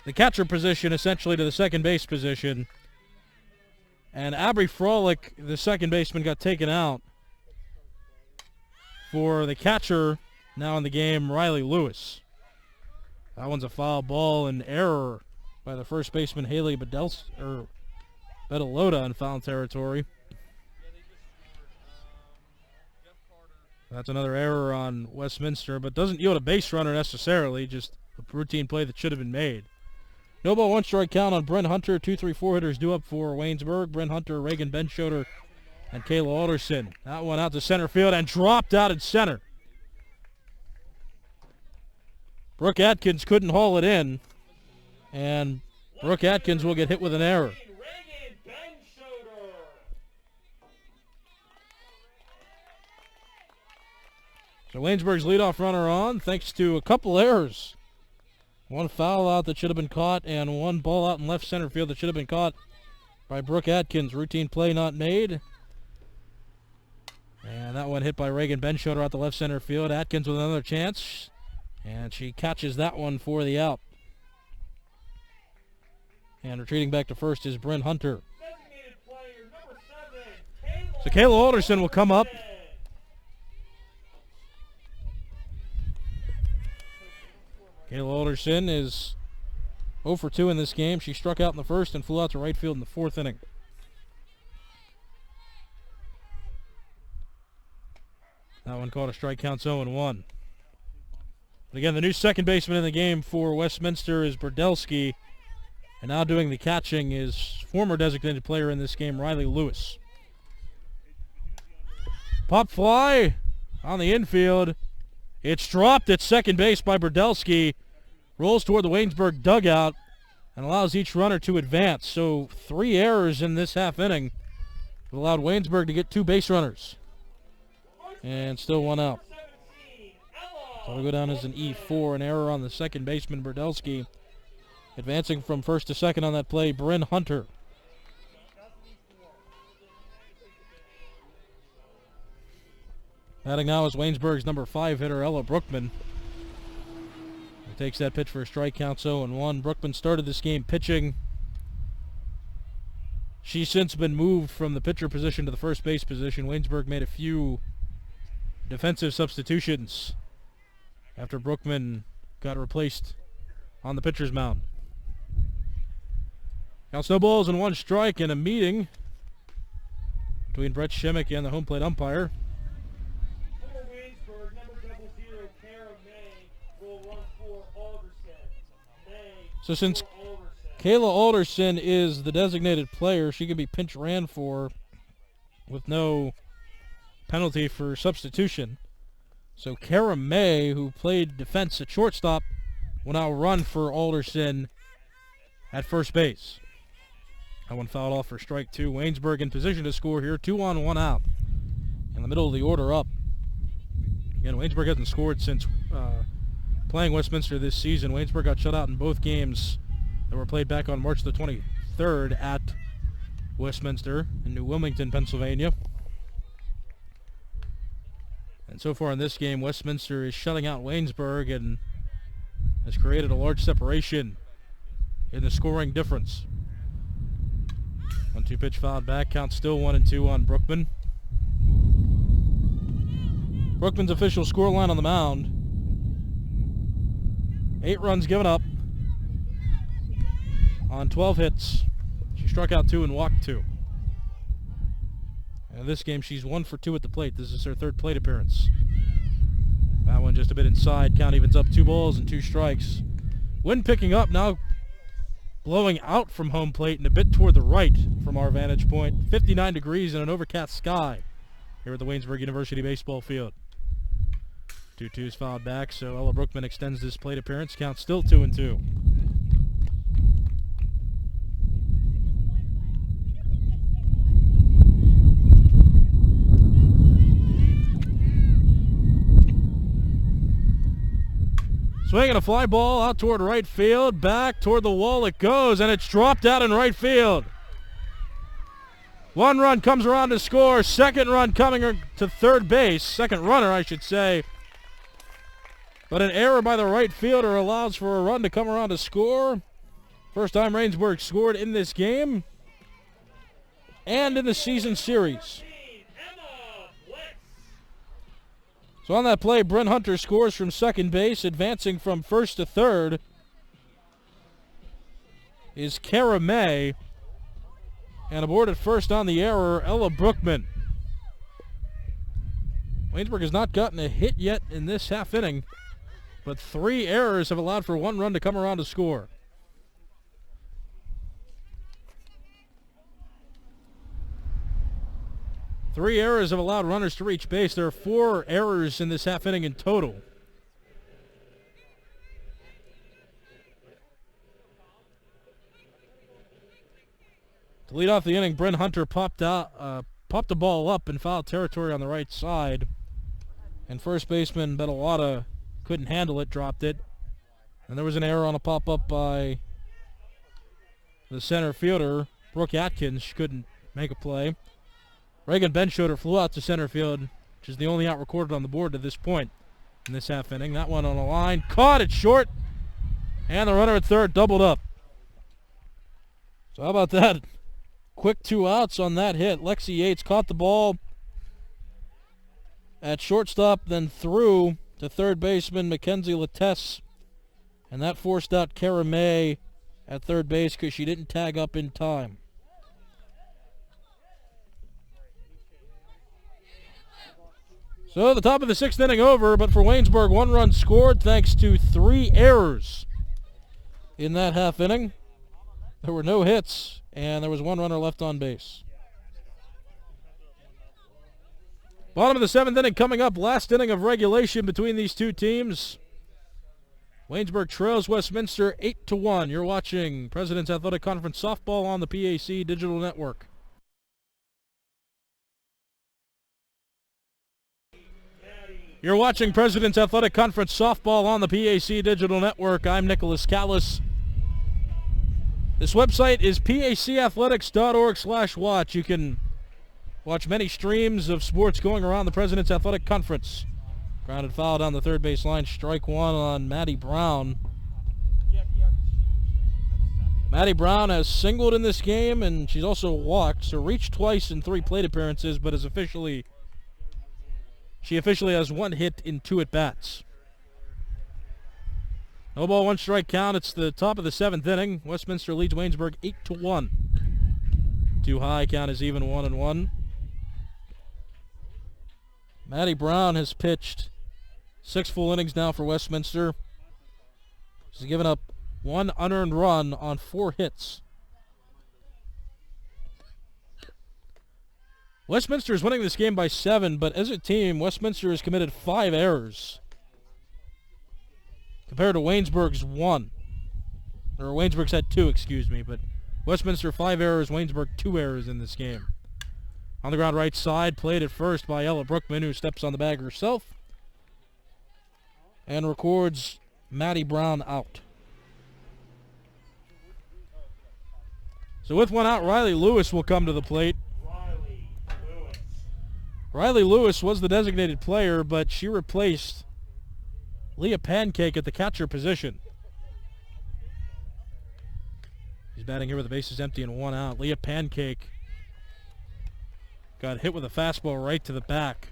the catcher position essentially to the second base position. And Aubrey Frolick, the second baseman, got taken out for the catcher now in the game, Riley Lewis. That one's a foul ball and error by the first baseman, Haley Bedelota, in foul territory. That's another error on Westminster, but doesn't yield a base runner necessarily, just a routine play that should have been made. No ball, one strike count on Bryn Hunter. 2-3-4 hitters due up for Waynesburg. Bryn Hunter, Reagan Benschoter, and Kayla Alderson. That one out to center field and dropped out at center. Brooke Atkins couldn't haul it in, and Brooke Atkins will get hit with an error. Reagan Benschoter. So Waynesburg's leadoff runner on, thanks to a couple errors. One foul out that should have been caught, and one ball out in left center field that should have been caught by Brooke Atkins. Routine play not made. And that one hit by Reagan Benschoter out the left center field. Atkins with another chance, and she catches that one for the out. And retreating back to first is Bryn Hunter. Designated player number 7, Kayla So Kayla Alderson will come up. Kayla Alderson is 0 for 2 in this game. She struck out in the first and flew out to right field in the fourth inning. That one caught a strike, counts 0-1. But again, the new second baseman in the game for Westminster is Berdelski. And now doing the catching is former designated player in this game, Riley Lewis. Pop fly on the infield. It's dropped at second base by Berdelski. Rolls toward the Waynesburg dugout and allows each runner to advance. So 3 errors in this half inning have allowed Waynesburg to get 2 base runners. And still 1 out. So it'll go down as an E4, an error on the second baseman, Berdelski. Advancing from first to second on that play, Bryn Hunter. Batting now is Waynesburg's number 5 hitter, Ella Brookman. He takes that pitch for a strike, counts 0-1. Brookman started this game pitching. She's since been moved from the pitcher position to the first base position. Waynesburg made a few defensive substitutions after Brookman got replaced on the pitcher's mound. Counts no balls and 1 strike in a meeting between Brett Shimmick and the home plate umpire. For Waynesburg, number 00, Kara May will run for Alderson. May So since for Alderson. Kayla Alderson is the designated player, she can be pinch ran for with no penalty for substitution. So Kara May, who played defense at shortstop, will now run for Alderson at first base. That one fouled off for strike 2. Waynesburg in position to score here. 2 on, 1 out. In the middle of the order up. Again, Waynesburg hasn't scored since playing Westminster this season. Waynesburg got shut out in both games that were played back on March the 23rd at Westminster in New Wilmington, Pennsylvania. And so far in this game, Westminster is shutting out Waynesburg and has created a large separation in the scoring difference. 1-2 pitch fouled back. Count still 1-2 on Brookman. Brookman's official scoreline on the mound. 8 runs given up on 12 hits. She struck out 2 and walked 2. And in this game, she's 1 for 2 at the plate. This is her 3rd plate appearance. That one just a bit inside. Count evens up 2 balls and 2 strikes. Wind picking up now, blowing out from home plate and a bit toward the right from our vantage point. 59 degrees and an overcast sky here at the Waynesburg University baseball field. 2-2's fouled back, so Ella Brookman extends this plate appearance. Count still 2-2. Swinging a fly ball out toward right field. Back toward the wall it goes, and it's dropped out in right field. One run comes around to score. Second run coming to third base. Second runner, I should say. But an error by the right fielder allows for a run to come around to score. First time Waynesburg scored in this game and in the season series. So on that play, Bryn Hunter scores from second base. Advancing from first to third is Kara May. And aboard at first on the error, Ella Brookman. Waynesburg has not gotten a hit yet in this half inning, but 3 errors have allowed for 1 run to come around to score. Three errors have allowed runners to reach base. There are 4 errors in this half inning in total. To lead off the inning, Bryn Hunter popped the ball up in foul territory on the right side, and first baseman Betalata couldn't handle it, dropped it, and there was an error on a pop-up by the center fielder, Brooke Atkins. She couldn't make a play. Reagan Benschoter flew out to center field, which is the only out recorded on the board to this point in this half inning. That one on the line, caught it short, and the runner at third doubled up. So how about that? Quick 2 outs on that hit. Lexi Yates caught the ball at shortstop, then threw to third baseman Mackenzie Lattès, and that forced out Kara May at third base because she didn't tag up in time. So the top of the 6th inning over, but for Waynesburg, 1 run scored thanks to 3 errors in that half inning. There were no hits, and there was 1 runner left on base. Bottom of the 7th inning coming up, last inning of regulation between these two teams. Waynesburg trails Westminster 8-1. You're watching President's Athletic Conference Softball on the PAC Digital Network. You're watching President's Athletic Conference Softball on the PAC Digital Network. I'm Nicholas Callas. This website is pacathletics.org/watch. You can watch many streams of sports going around the President's Athletic Conference. Grounded foul down the third base line. Strike 1 on Maddie Brown. Maddie Brown has singled in this game, and she's also walked, so reached twice in 3 plate appearances, but she officially has 1 hit in 2 at-bats. No ball, 1 strike count. It's the top of the 7th inning. Westminster leads Waynesburg 8-1. 2 high, count is even, 1-1. Maddie Brown has pitched 6 full innings now for Westminster. She's given up 1 unearned run on 4 hits. Westminster is winning this game by 7, but as a team, Westminster has committed 5 errors compared to Waynesburg's 1. Or Waynesburg's had 2, excuse me, but Westminster 5 errors, Waynesburg 2 errors in this game. On the ground right side, played at first by Ella Brookman, who steps on the bag herself and records Maddie Brown out. So with 1 out, Riley Lewis will come to the plate. Riley Lewis was the designated player, but she replaced Leah Pancake at the catcher position. She's batting here with the bases empty and 1 out. Leah Pancake got hit with a fastball right to the back.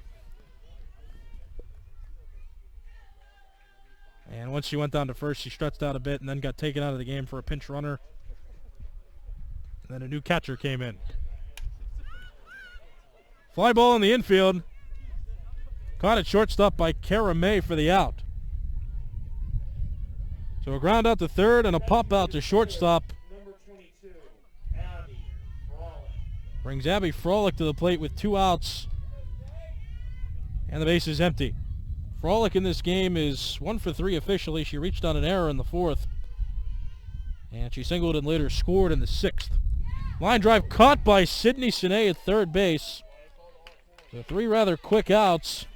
And once she went down to first, she stretched out a bit and then got taken out of the game for a pinch runner. And then a new catcher came in. Fly ball in the infield. Caught at shortstop by Kara May for the out. So a ground out to third and a pop out to shortstop. Number 22, Abby Frolic. Brings Abby Frolic to the plate with 2 outs. And the base is empty. Frolic in this game is 1 for 3 officially. She reached on an error in the 4th. And she singled and later scored in the 6th. Line drive caught by Sydney Sine at third base. So 3 rather quick outs.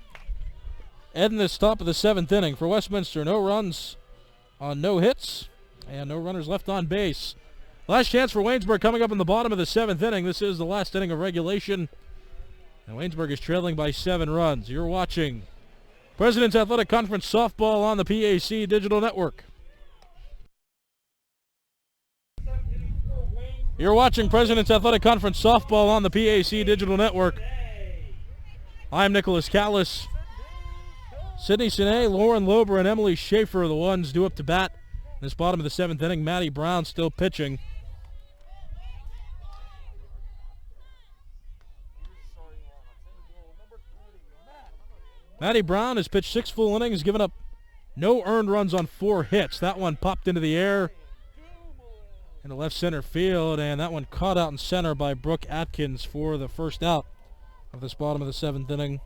Ending this top of the 7th inning for Westminster. No runs on no hits and no runners left on base. Last chance for Waynesburg coming up in the bottom of the 7th inning. This is the last inning of regulation. And Waynesburg is trailing by 7 runs. You're watching President's Athletic Conference Softball on the PAC Digital Network. You're watching President's Athletic Conference Softball on the PAC Digital Network. I'm Nicholas Callas. Sydney Sine, Lauren Lober, and Emily Schaefer are the ones due up to bat in this bottom of the 7th inning. Maddie Brown still pitching. Maddie Brown has pitched 6 full innings, given up no earned runs on 4 hits. That one popped into the air into left center field, and that one caught out in center by Brooke Atkins for the first out of this bottom of the 7th inning.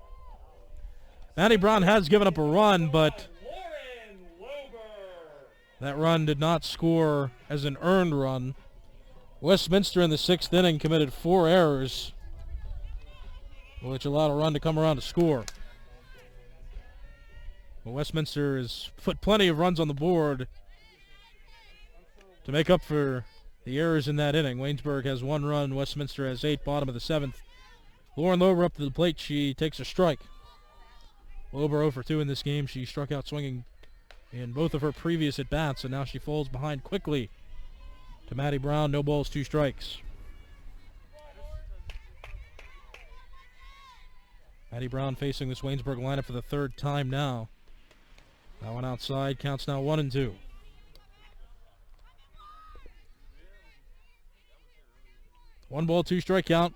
Maddie Brown has given up a run, but that run did not score as an earned run. Westminster in the 6th inning committed 4 errors, which allowed a run to come around to score. Well, Westminster has put plenty of runs on the board to make up for the errors in that inning. Waynesburg has 1 run. Westminster has 8, bottom of the 7th. Lauren Lober up to the plate. She takes a strike. Lober 0 for 2 in this game. She struck out swinging in both of her previous at-bats, and now she falls behind quickly to Maddie Brown. No balls, 2 strikes. Maddie Brown facing this Waynesburg lineup for the 3rd time now. That one outside. Counts now 1-2. One ball, 2 strike count.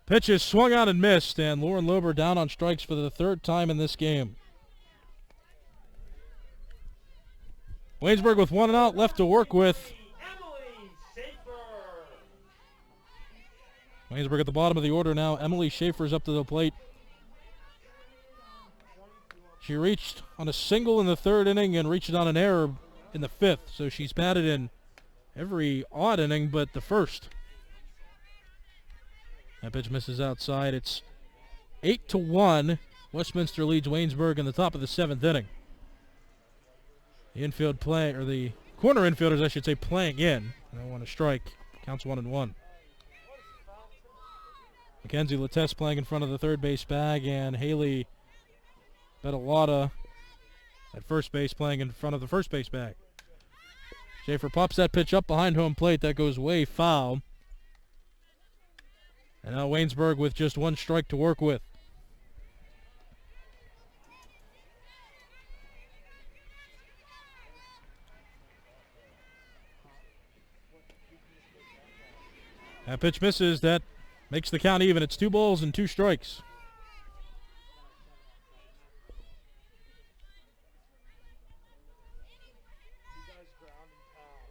Pitch is swung out and missed, and Lauren Lober down on strikes for the 3rd time in this game. Waynesburg with 1 out left to work with. Waynesburg at the bottom of the order now. Emily Schaefer's up to the plate. She reached on a single in the 3rd inning and reached on an error in the 5th, so she's batted in every odd inning but the 1st. That pitch misses outside. It's 8-1. Westminster leads Waynesburg in the top of the 7th inning. The infield play, or the corner infielders, I should say, playing in. I don't want to strike. Counts 1-1. Mackenzie Lattès playing in front of the 3rd base bag, and Haley Betalata at first base playing in front of the 1st base bag. Schaefer pops that pitch up behind home plate. That goes way foul. And now Waynesburg with just 1 strike to work with. That pitch misses. That makes the count even. It's 2 balls and 2 strikes.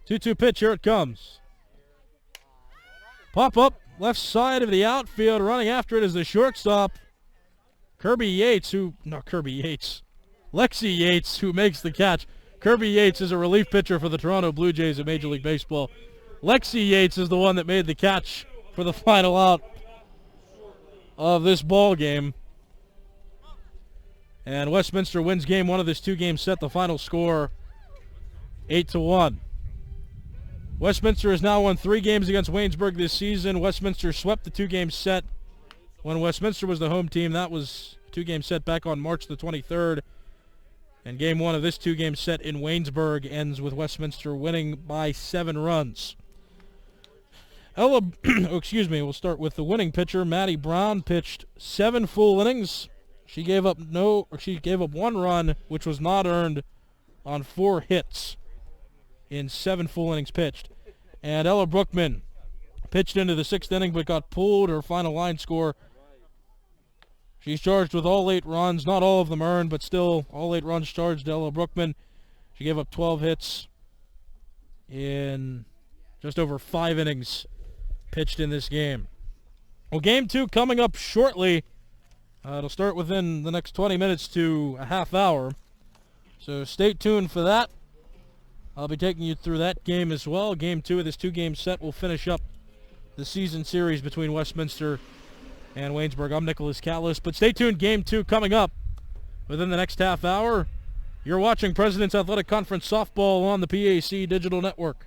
2-2 pitch. Here it comes. Pop up left side of the outfield. Running after it is the shortstop, Lexi Yates, who makes the catch. Kirby Yates is a relief pitcher for the Toronto Blue Jays in Major League Baseball. Lexi Yates is the one that made the catch for the final out of this ball game. And Westminster wins game 1 of this 2-game set. The final score 8-1. Westminster has now won 3 games against Waynesburg this season. Westminster swept the 2-game set when Westminster was the home team. That was a 2-game set back on March the 23rd. And game 1 of this 2-game set in Waynesburg ends with Westminster winning by 7 runs. We'll start with the winning pitcher. Maddie Brown pitched 7 full innings. She gave up 1 run, which was not earned, on 4 hits in 7 full innings pitched. And Ella Brookman pitched into the 6th inning but got pulled. Her final line score, she's charged with all 8 runs, not all of them earned, but still all 8 runs charged. Ella Brookman, she gave up 12 hits in just over 5 innings pitched in this game. Well, game 2 coming up shortly. It'll start within the next 20 minutes to a half hour, so stay tuned for that. I'll be taking you through that game as well. Game 2 of this 2-game set will finish up the season series between Westminster and Waynesburg. I'm Nicholas Callas, but stay tuned. Game 2 coming up within the next half hour. You're watching President's Athletic Conference Softball on the PAC Digital Network.